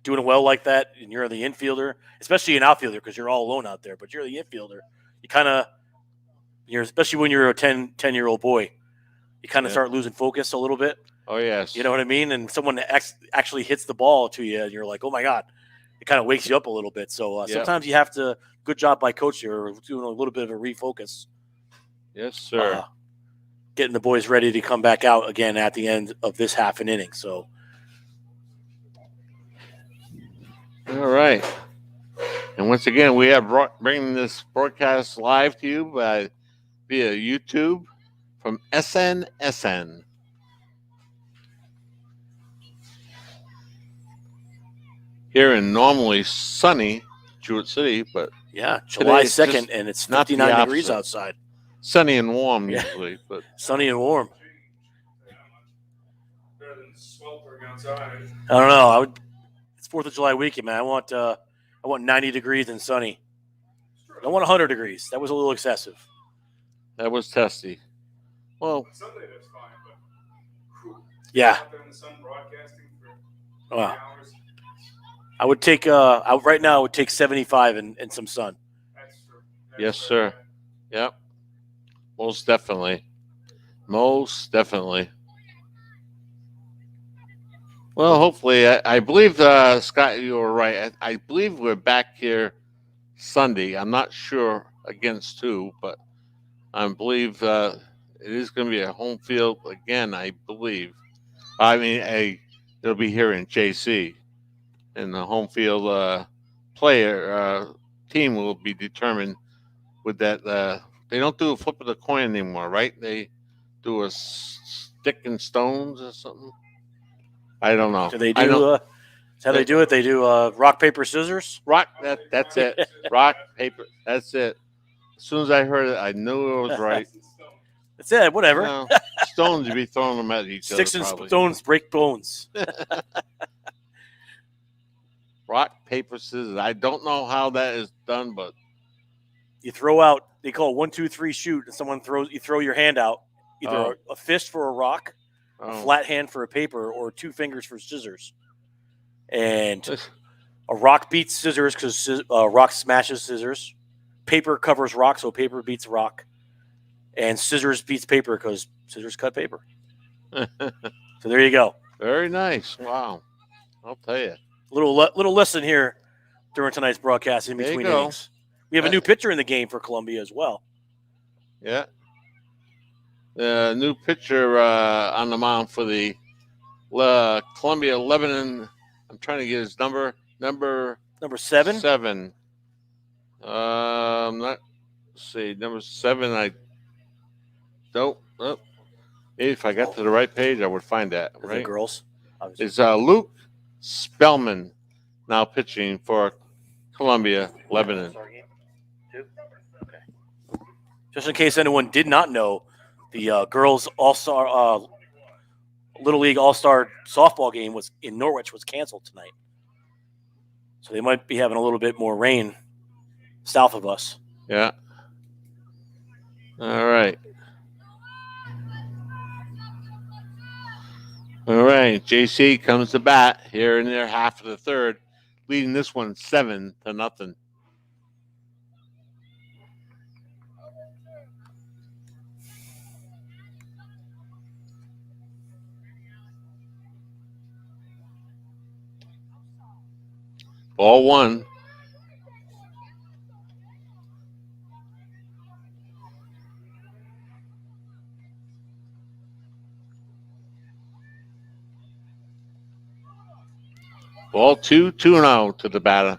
doing well like that and you're the infielder, especially an outfielder because you're all alone out there, but you're the infielder, especially when you're a 10-year-old boy, you kind of start losing focus a little bit. Oh, yes. You know what I mean? And someone actually hits the ball to you and you're like, oh, my God. It kind of wakes you up a little bit. So sometimes you have to – good job by Coach here doing a little bit of a refocus. Yes, sir. Getting the boys ready to come back out again at the end of this half an inning. So – all right. And once again, we are bringing this broadcast live to you via YouTube from SNSN. Here in normally sunny Jewett City, but yeah, July it's 2nd, and it's 59 degrees outside. Sunny and warm usually, but sunny and warm. Better than sweltering outside. I don't know. It's 4th of July weekend, man. I want 90 degrees and sunny. I want 100 degrees. That was a little excessive. That was testy. Well, On Sunday that's fine, but yeah. out there in the sun broadcasting for 3 Wow. hours. I would take right now. I would take 75 and some sun. That's true. yes, sir. Yep. Most definitely. Most definitely. Well, hopefully, I believe, Scott, you were right. I believe we're back here Sunday. I'm not sure against who, but I believe it is going to be a home field again, I believe. I mean, it'll be here in JC. And the home field team will be determined with that. They don't do a flip of the coin anymore, right? They do a stick and stones or something. I don't know. Do they do? That's how they do it. They do rock, paper, scissors. Rock. That's it. Rock, paper. That's it. As soon as I heard it, I knew it was right. That's it. Whatever. No, stones, you'd be throwing them at each Sticks other. and Probably. stones break bones. Rock, paper, scissors. I don't know how that is done, but You throw out. They call it 1, 2, 3 shoot, and someone throws. You throw your hand out. Either a fist for a rock, a flat hand for a paper, or 2 fingers for scissors. And a rock beats scissors because rock smashes scissors. Paper covers rock, so paper beats rock. And scissors beats paper because scissors cut paper. So there you go. Very nice. Wow. I'll tell you. Little lesson here during tonight's broadcast in There you between go. innings. We have a new pitcher in the game for Colombia as well. Yeah. The new pitcher on the mound for the Colombia Lebanon. I'm trying to get his number. Number 7. 7. I'm not. Let's see, number 7. Nope. Nope. If I got to the right page, I would find that. The Right. girls. Obviously. It's Luke Spellman now pitching for Colombia, Lebanon. Just in case anyone did not know, the girls All-Star Little League All-Star softball game was in Norwich was canceled tonight. So they might be having a little bit more rain south of us. Yeah. All right. All right. JC comes to bat here in their half of the third, leading this one 7-0. Ball one. Ball 2-0 to the batter.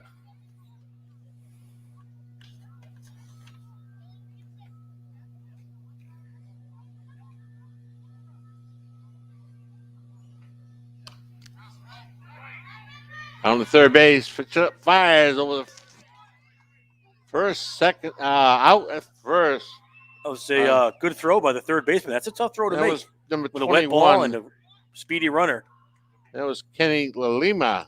On the third base, fires over the first, second, out at first. That was a good throw by the third baseman. That's a tough throw to That make was number with a 21. wet ball and a speedy runner. That was Kenny Lalima.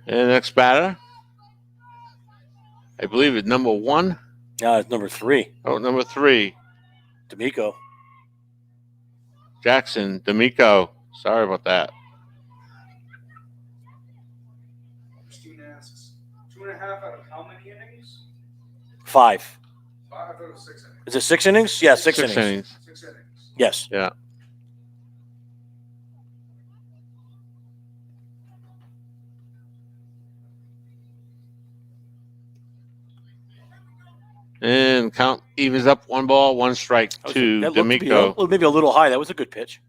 And the next batter, I believe it's number 1. It's number 3, Oh, number 3, D'Amico. Jackson D'Amico. Sorry about that. Christine asks, 2.5 out of how many innings? 5. 5 out of 6 innings. Is it 6 innings? Yeah, 6 innings. 6 innings. Yes. Yeah. And count evens up 1 ball, 1 strike to That looked to be D'Amico. maybe a little high. That was a good pitch.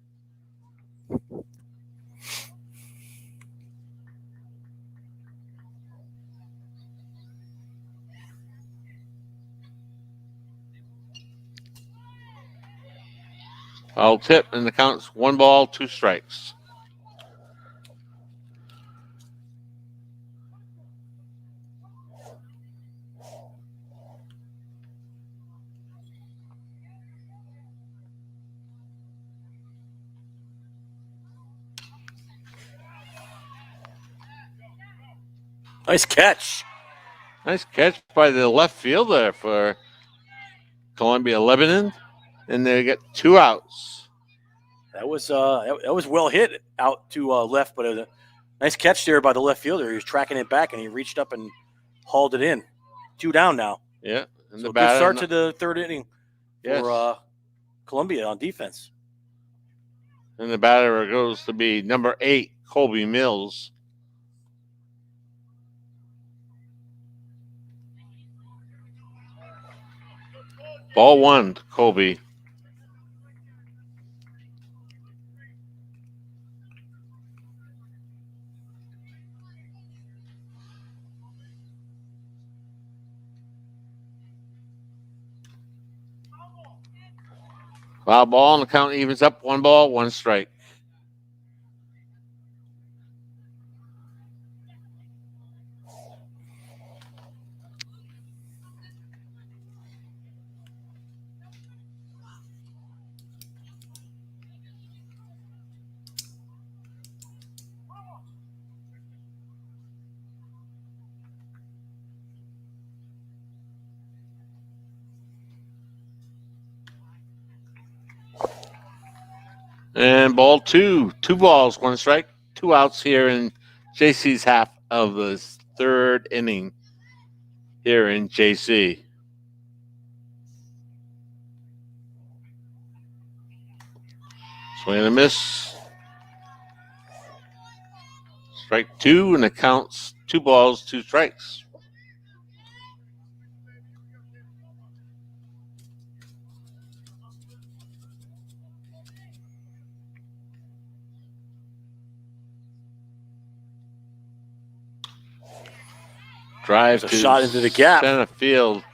I'll tip, and the count's 1 ball, 2 strikes. Nice catch. Nice catch by the left fielder for Colombia, Lebanon, and they get 2 outs. That was well hit out to left, but a nice catch there by the left fielder. He was tracking it back, and he reached up and hauled it in. 2 down now. Yeah, and So the good batter, start to the third inning yes, for Colombia on defense. and the batter goes to be number 8, Colby Mills. Ball 1 to Colby. Foul ball, and the count evens up 1 ball, 1 strike. And ball 2, 2 balls, 1 strike, 2 outs here in JC's half of the third inning here in JC. Swing and a miss. Strike 2, and it counts 2 balls, 2 strikes. Drive There's a to shot into the gap. center field.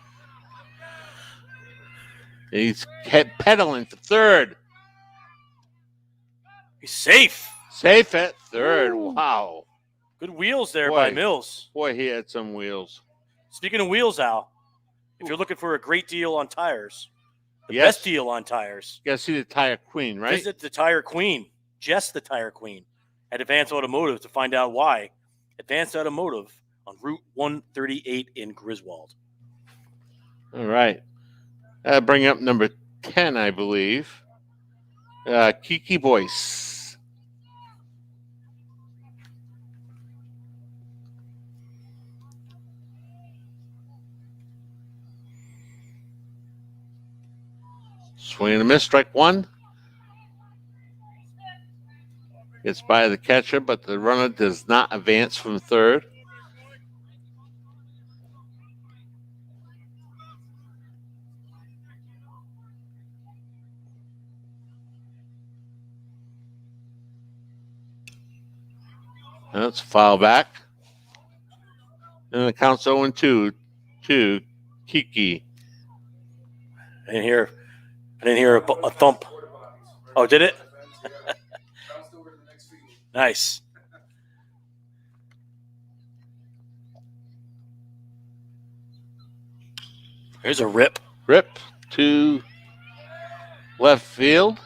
He's pedaling to third. He's safe. Safe at third. Ooh. Wow. Good wheels there by Mills. Boy, he had some wheels. Speaking of wheels, Al, if you're looking for a great deal on tires, the best deal on tires, you got to see the Tire Queen, right? visit the Tire Queen, Jess the Tire Queen, at Advanced Automotive to find out why. Advanced Automotive on Route 138 in Griswold. All right. Bring up number 10, I believe. Kiki Boyce. Swing and a miss, strike one. Gets by the catcher, but the runner does not advance from third. That's foul back. And it counts 0-2 to Kiki. I didn't hear a thump. Oh, did it? Nice. Here's a rip. Rip to left field.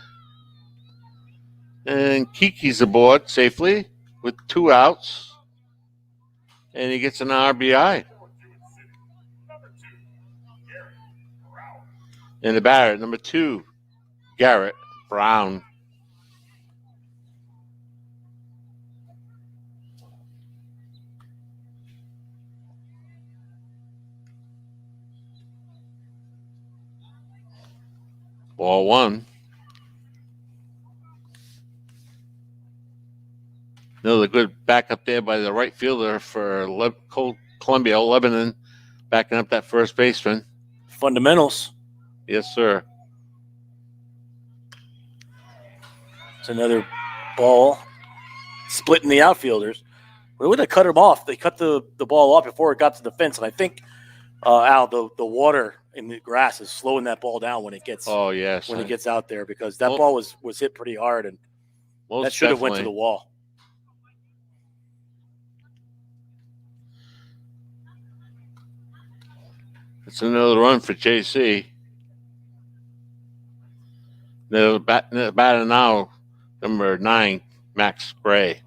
And Kiki's aboard safely with 2 outs. And he gets an RBI. And the batter, number 2, Garrett Brown. Ball 1. Another good backup there by the right fielder for Colombia, Lebanon, backing up that first baseman. Fundamentals. Yes, sir. It's another ball splitting the outfielders. Where would they cut him off? They cut the ball off before it got to the fence, and I think Al, the water in the grass is slowing that ball down when it gets when it gets out there, because that ball was hit pretty hard, and that should have went to the wall. It's another run for JC. The batter now, number 9, Max Spray.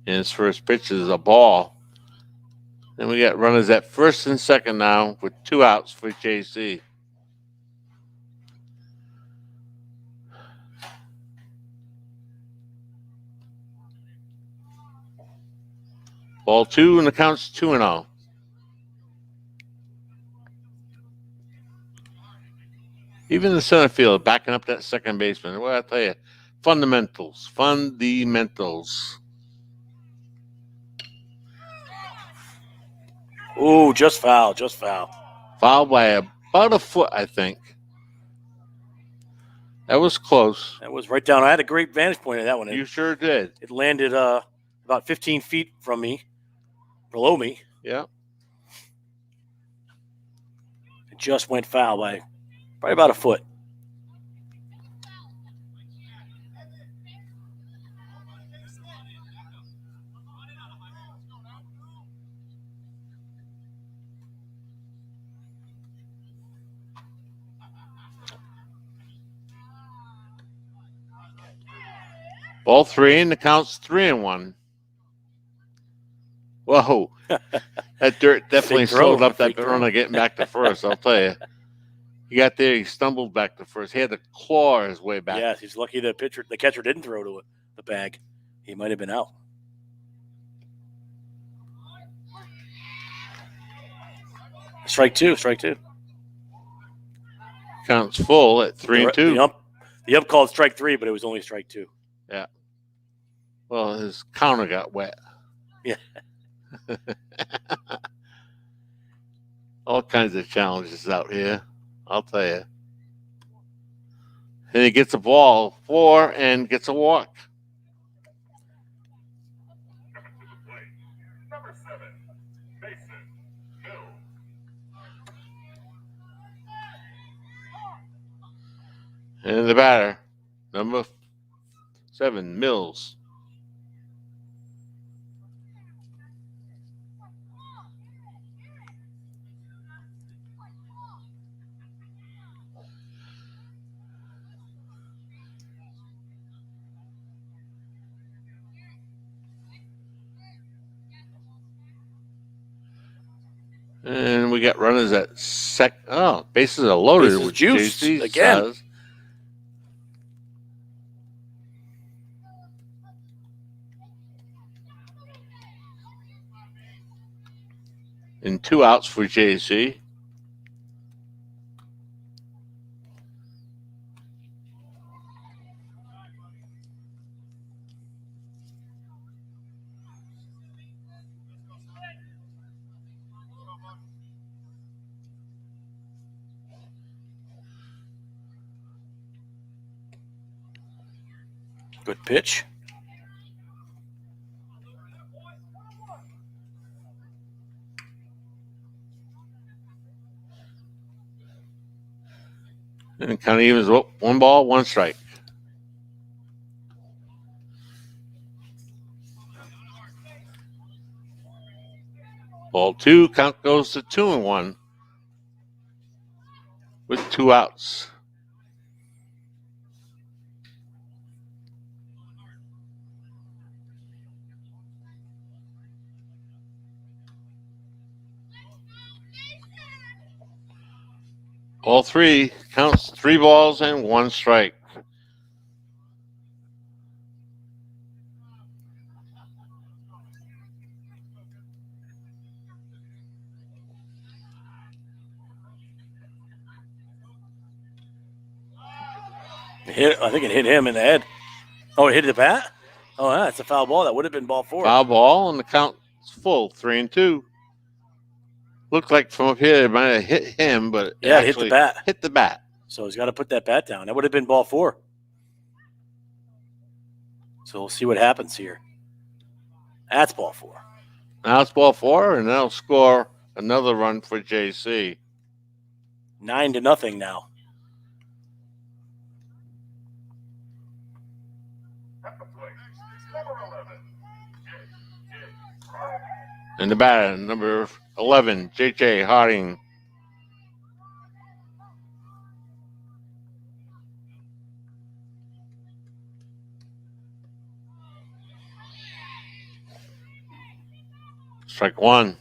And his first pitch is a ball. Then we got runners at first and second now with 2 outs for JC. Ball 2 and the count's 2-0. Even the center field backing up that second baseman. Well, I tell you, fundamentals. Ooh, just foul. Foul by about a foot, I think. That was close. That was right down. I had a great vantage point of that one. You sure did. It landed about 15 feet from me, below me. Yeah. It just went foul by probably about a foot. Ball 3 and the count's 3-1. Whoa. That dirt definitely slowed up that runner getting back to first, I'll tell you. He got there, he stumbled back to first. He had to claw his way back. Yeah, he's lucky the catcher didn't throw to the bag. He might have been out. Strike two. Counts full at 3-2. The ump called strike 3, but it was only strike 2. Yeah. Well, his counter got wet. Yeah. All kinds of challenges out here, I'll tell you. And he gets a ball 4 and gets a walk. Number 7, Mason Mills. And the batter, number 7, Mills. And we got runners at bases are loaded Bases with juiced JC again. Stars. And 2 outs for JC. Good pitch. And it kind of evens up. 1 ball, 1 strike. Ball 2, count goes to 2-1 with 2 outs. All 3 counts 3 balls and 1 strike. I think it hit him in the head. Oh, it hit the bat? Oh, yeah, it's a foul ball. That would have been ball 4. Foul ball, and the count's full, 3-2. Looked like from up here it might have hit him, but Yeah, it hit actually the bat. Hit the bat. So he's got to put that bat down. That would have been ball 4. So we'll see what happens here. That's ball 4. Now it's ball 4, and they'll score another run for JC. 9-0 now. At the plate, number 11, And the batter, number 11, J.J. Harding. Strike 1.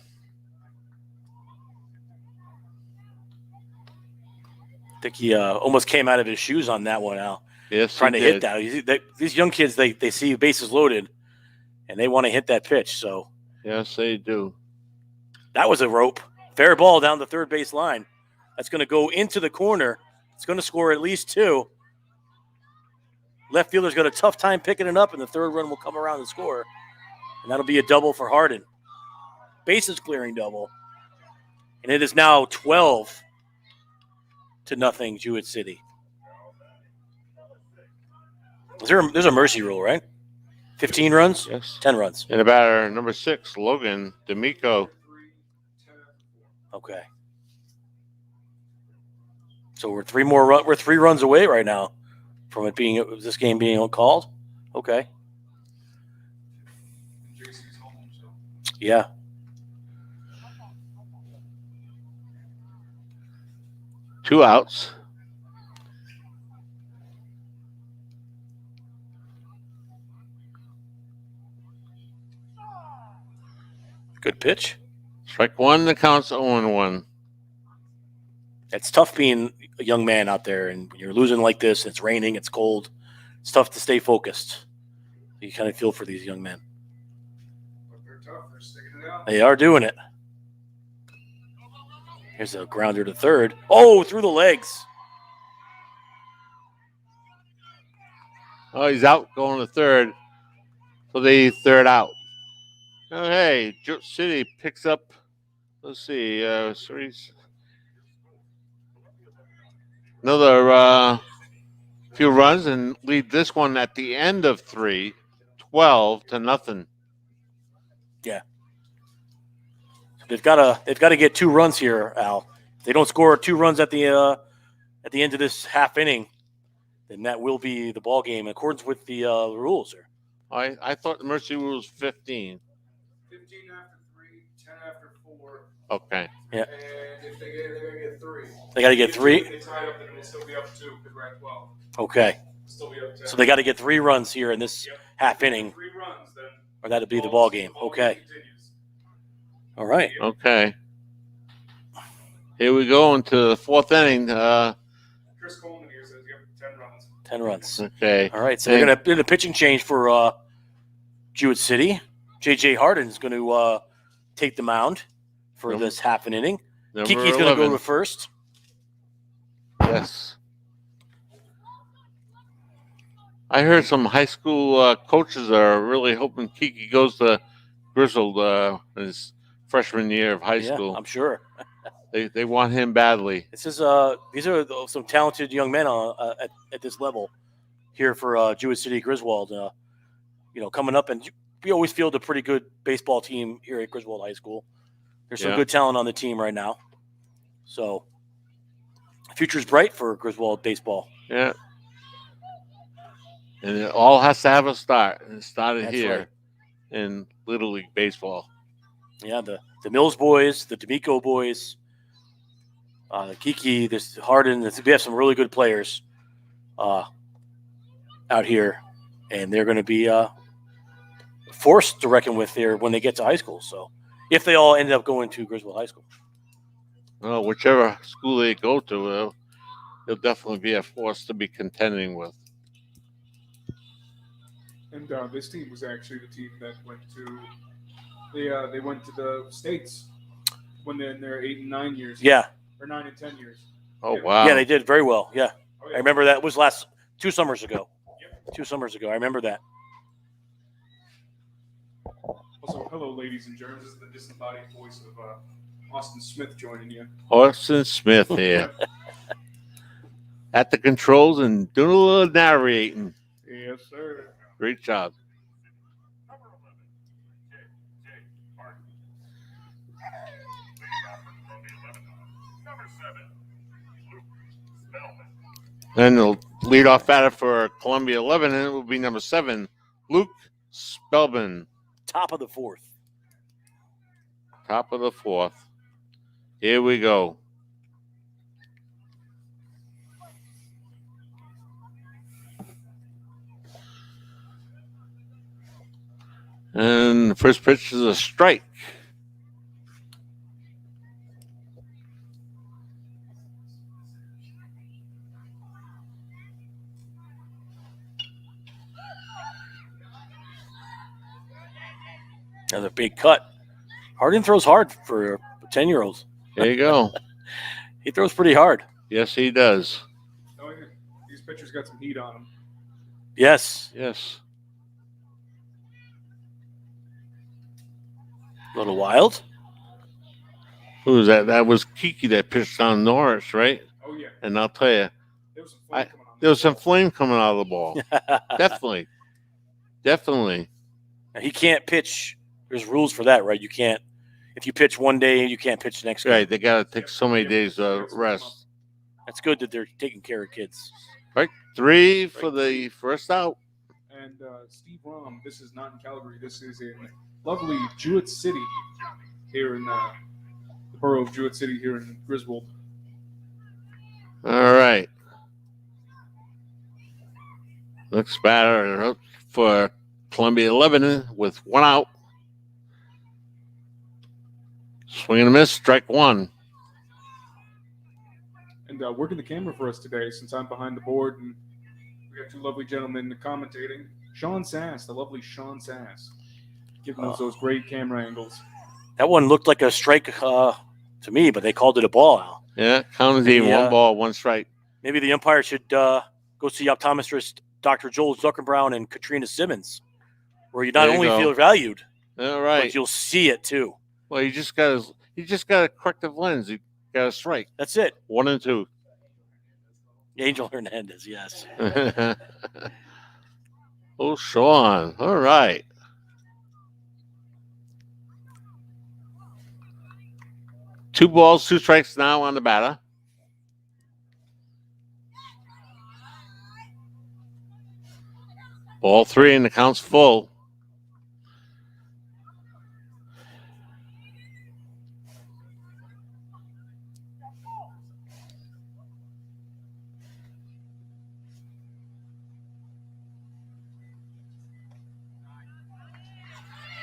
I think he almost came out of his shoes on that one, Al. Yes, Trying to he hit did. that. These young kids, they see bases loaded, and they want to hit that pitch. So Yes, they do. that was a rope. Fair ball down the third base line. That's going to go into the corner. It's going to score at least 2. Left fielder's got a tough time picking it up, and the third run will come around and score. And that'll be a double for Hardin. Bases clearing double. And it is now 12-0, Jewett City. There's a mercy rule, right? 15 runs? Yes. 10 runs. And the batter, number 6, Logan D'Amico. Okay. So we're 3 runs away right now from this game being called. Okay. Yeah. Two outs. Good pitch. Strike 1, the count's 0-1. It's tough being a young man out there, and when you're losing like this, it's raining, it's cold. It's tough to stay focused. You kind of feel for these young men. But they're tough. They're sticking it out. They are doing it. Here's a grounder to third. Oh, through the legs. Oh, he's out going to third for the third out. Oh, hey, Jewett City picks up, let's see, another few runs and lead this one at the end of 3, 12-0. Yeah. they've got to get 2 runs here, Al. If they don't score 2 runs at the end of this half inning, then that will be the ball game in accordance with the rules here. I thought the mercy rule was 15. 15 after 3, 10 after 4. Okay. Yeah. And if they gotta get 3. They got to get 3. If they tie up, then we'll still be up 2 because we're at 12. Okay. Still be up 10. So they got to get 3 runs here in this half inning, 3 runs, then or that'll be the ball game. Okay. continues. All right. Okay. Here we go into the 4th inning. Chris Coleman here says, yep, 10 runs. 10 runs. Okay. All right. So they're going to do a pitching change for Jewett City. J.J. Harden's going to take the mound for this half an inning. Number Kiki's going to go 11. to first. Yes. I heard some high school coaches are really hoping Kiki goes to Grizzled his freshman year of high Yeah, school. I'm sure. They want him badly. These are some talented young men at this level here for Jewett City Griswold. Coming up, and we always field a pretty good baseball team here at Griswold High School. There's some good talent on the team right now, so the future's bright for Griswold baseball. Yeah. And it all has to have a start, and it started That's here right. in Little League Baseball. Yeah, the Mills boys, the D'Amico boys, the Kiki, this Harden. We have some really good players out here, and they're going to be forced to reckon with there when they get to high school. So, if they all end up going to Griswold High School, Well, whichever school they go to, they'll definitely be a force to be contending with. And this team was actually the team that went to they went to the States when they're in their 8 and 9 years. yeah, Or 9 and 10 years. Oh, wow. yeah, they did very well. Yeah, Oh, I remember that. It was 2 summers ago. Yep. 2 summers ago, I remember that. Also, hello, ladies and germs. This is the disembodied voice of Austin Smith joining you. Austin Smith here. At the controls and doing a little narrating. Yes, sir. Great job. Number 11, J.J. Harden. Leading off for Colombia, Lebanon. Number 7, Luke Spellman. Then the leadoff batter for Colombia 11 and it will be number 7, Luke Spellman. Top of the 4th. Top of the 4th. Here we go. And the first pitch is a strike. Another big cut. Harden throws hard for a 10-year-old. There you go. He throws pretty hard. Yes, he does. Oh, yeah. These pitchers got some heat on them. Yes. Yes. A little wild. Who was that? That was Kiki that pitched on Norris, right? Oh, yeah. And I'll tell you, There was some flame coming on. there was some flame coming out of the ball. Definitely. Definitely. He can't pitch. There's rules for that, right? You can't. If you pitch one day, you can't pitch the next game. Right. They got to take so many days rest. That's good that they're taking care of kids. Right. 3 for the first out. And Steve Rom, this is not in Calgary. This is in lovely Jewett City here in the borough of Jewett City here in Griswold. All right. Next batter for Columbia Lebanon with 1 out. Swing and a miss, strike 1. And working the camera for us today, since I'm behind the board, and we got 2 lovely gentlemen commentating. Sean Sass, the lovely Sean Sass, giving us those great camera angles. That one looked like a strike to me, but they called it a ball, Al. Yeah, counted even 1 ball, 1 strike. Maybe the umpire should go see optometrist Dr. Joel Zuckerbrown and Katrina Simmons, where you not There you only go. feel valued, All right. but you'll see it too. Well, you just got a corrective lens. You got a strike. That's it. 1 and 2. Angel Hernandez, yes. Oh, Sean. All right. 2 balls, 2 strikes now on the batter. Ball 3 and the count's full.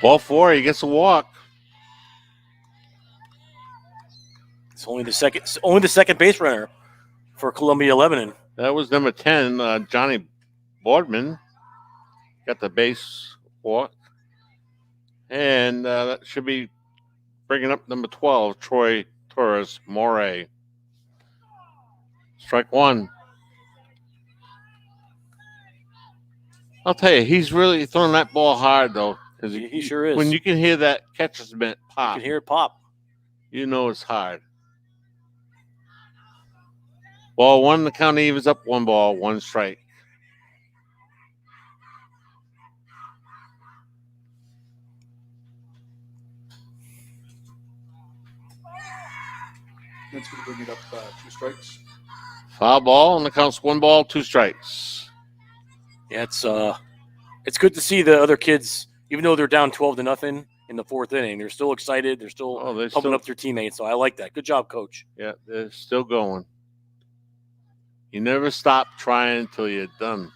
Ball 4, he gets a walk. It's only the second base runner for Colombia, Lebanon. That was number 10, Johnny Fordman. Got the base walk. And that should be bringing up number 12, Troy Torres Moray. Strike 1. I'll tell you, he's really throwing that ball hard, though. Because He sure is. When you can hear that catcher's mitt You pop, can hear it pop. you know it's hard. Ball 1, the count evens up 1 ball, 1 strike. That's going to bring it up 2 strikes. Foul ball, and the count's 1 ball, 2 strikes. Yeah, it's good to see the other kids, even though they're down 12-0 in the 4th inning, they're still excited. They're still pumping up their teammates. So I like that. Good job, Coach. Yeah, they're still going. You never stop trying until you're done.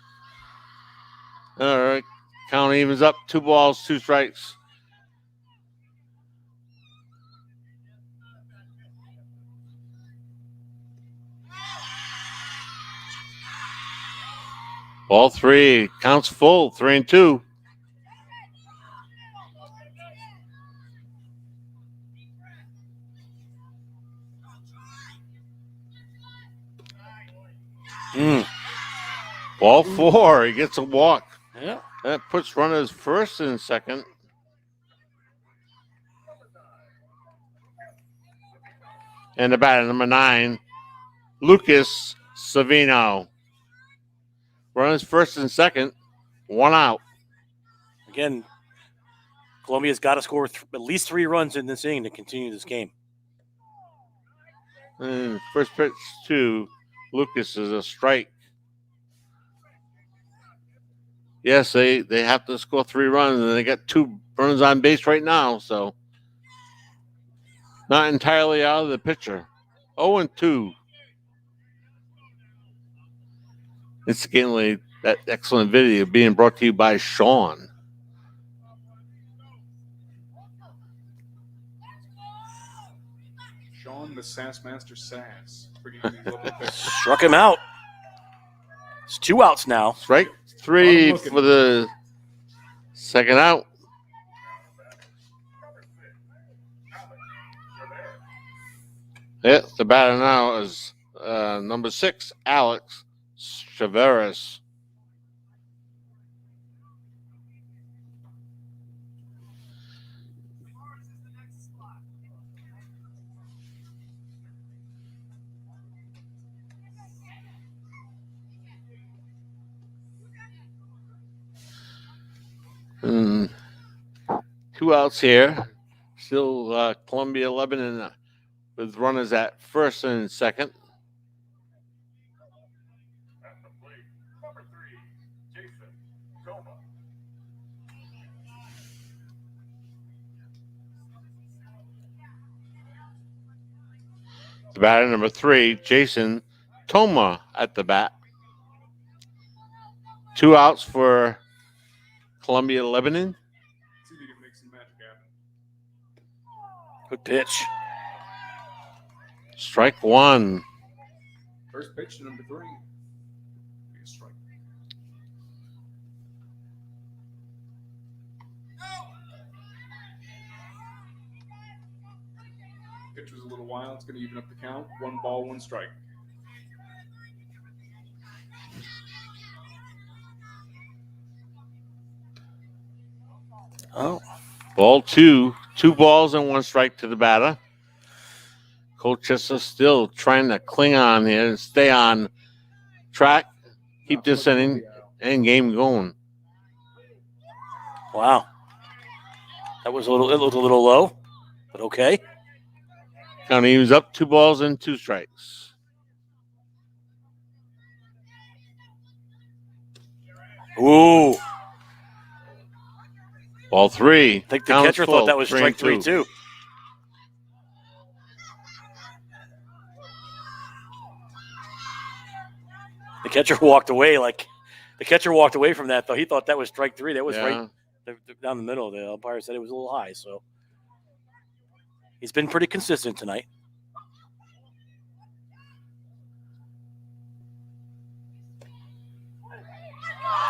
All right, count evens up 2 balls, 2 strikes. Ball 3, counts full, 3-2. Ball 4, he gets a walk. Yeah. That puts runners first and second. And the batter, number 9, Lucas Savino. Runners first and second, 1 out. Again, Colombia's got to score at least 3 runs in this inning to continue this game. And first pitch to Lucas is a strike. Yes, they have to score 3 runs, and they got 2 runners on base right now, so not entirely out of the picture. 0-2. Incidentally, that excellent video being brought to you by Sean. Sean, the Sass Master Sass. Bringing in these lovely pictures. Struck him out. It's 2 outs now. Strike 3 for the second out. Yeah, the batter now is number 6, Alex Chaveras. And 2 outs here. Still Colombia, Lebanon with runners at first and second. At the plate, number 3, Jason Thoma. The batter, number 3, Jason Thoma at the bat. 2 outs for Colombia, Lebanon. See if you can make some magic happen. Good pitch. Strike 1. First pitch to number 3. Be a strike. Pitch was a little wild. It's going to even up the count. 1 ball, 1 strike. Oh. Ball 2. 2 balls and 1 strike to the batter. Colchester still trying to cling on here and stay on track. Keep this inning and game going. Wow. That was it looked a little low, but okay. Count evens up, 2 balls and 2 strikes. Ooh. Ball 3. I think the Count is catcher full, thought that was 3 strike and 3 2. too. The catcher walked away from that though. He thought that was strike 3. That was right down the middle. The umpire said it was a little high, so he's been pretty consistent tonight.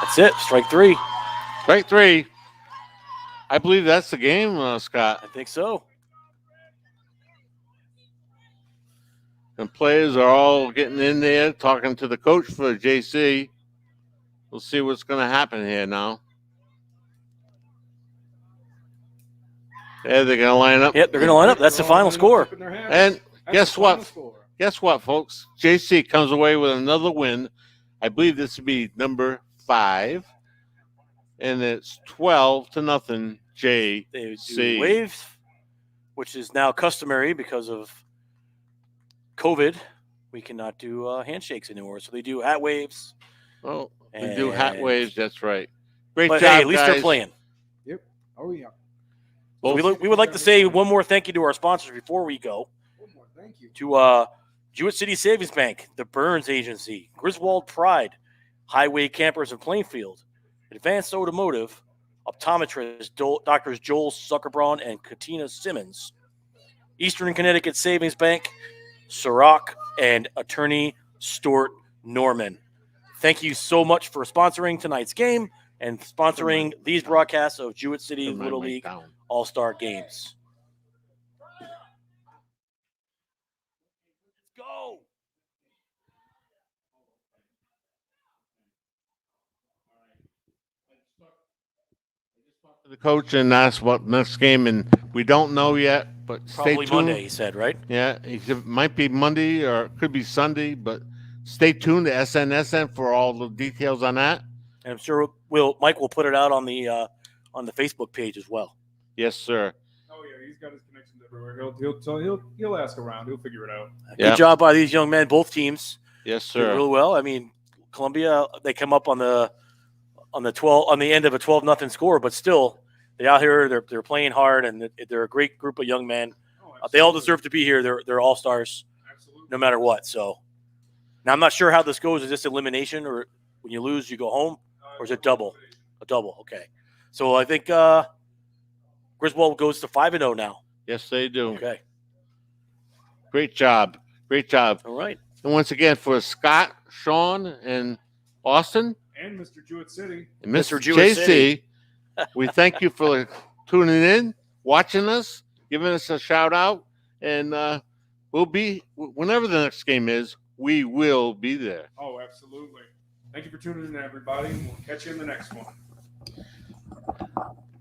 That's it. Strike 3. Strike 3. I believe that's the game, Scott. I think so. And players are all getting in there, talking to the coach for JC. We'll see what's going to happen here now. Yeah, they're going to line up. Yep, they're going to line up. That's the final score. And guess what? Guess what, folks? JC comes away with another win. I believe this would be number 5. And it's 12-0 They JC. do waves, which is now customary because of COVID. We cannot do handshakes anymore, so they do hat waves. Oh, we do hat And- waves. That's right. Great But job, hey, at least guys. they're playing. Yep. Oh yeah. So we would like to say one more thank you to our sponsors before we go. One more. Thank you. To Jewett City Savings Bank, the Burns Agency, Griswold Pride, Highway Campers in Plainfield, Advanced Automotive, optometrist Doctors Joel Zuckerbraun and Katina Simmons, Eastern Connecticut Savings Bank, Sirach, and attorney Stuart Norman. Thank you so much for sponsoring tonight's game and sponsoring these broadcasts of Jewett City Turn my Little mic League down. All-Star Games. Let's go. The coach and asked what next game, and we don't know yet, but stay Probably tuned. Monday, he said, right? Yeah, it might be Monday or it could be Sunday, but stay tuned to SNSN for all the details on that. And I'm sure Mike will put it out on the Facebook page as well. Yes, sir. Oh yeah, he's got his connections everywhere. He'll ask around. He'll figure it out. Yeah. Good job by these young men, both teams. Yes, Did sir. really well. I mean, Colombia, they come up on the end of a 12-0 score, but still they're out here. They're playing hard, and they're a great group of young men. Oh, They all deserve to be here. They're all stars, Absolutely. no matter what. So now I'm not sure how this goes. Is this elimination, or when you lose, you go home, or is it double? A double. Okay. So I think Griswold goes to 5-0 now. Yes, they do. Okay. Great job. Great job. All right. And once again, for Scott, Sean, and Austin, And Mr. Jewett City. and Mr. Mr. Jewett JC, we thank you for tuning in, watching us, giving us a shout out, and we'll be, whenever the next game is, we will be there. Oh, absolutely. Thank you for tuning in, everybody. We'll catch you in the next one.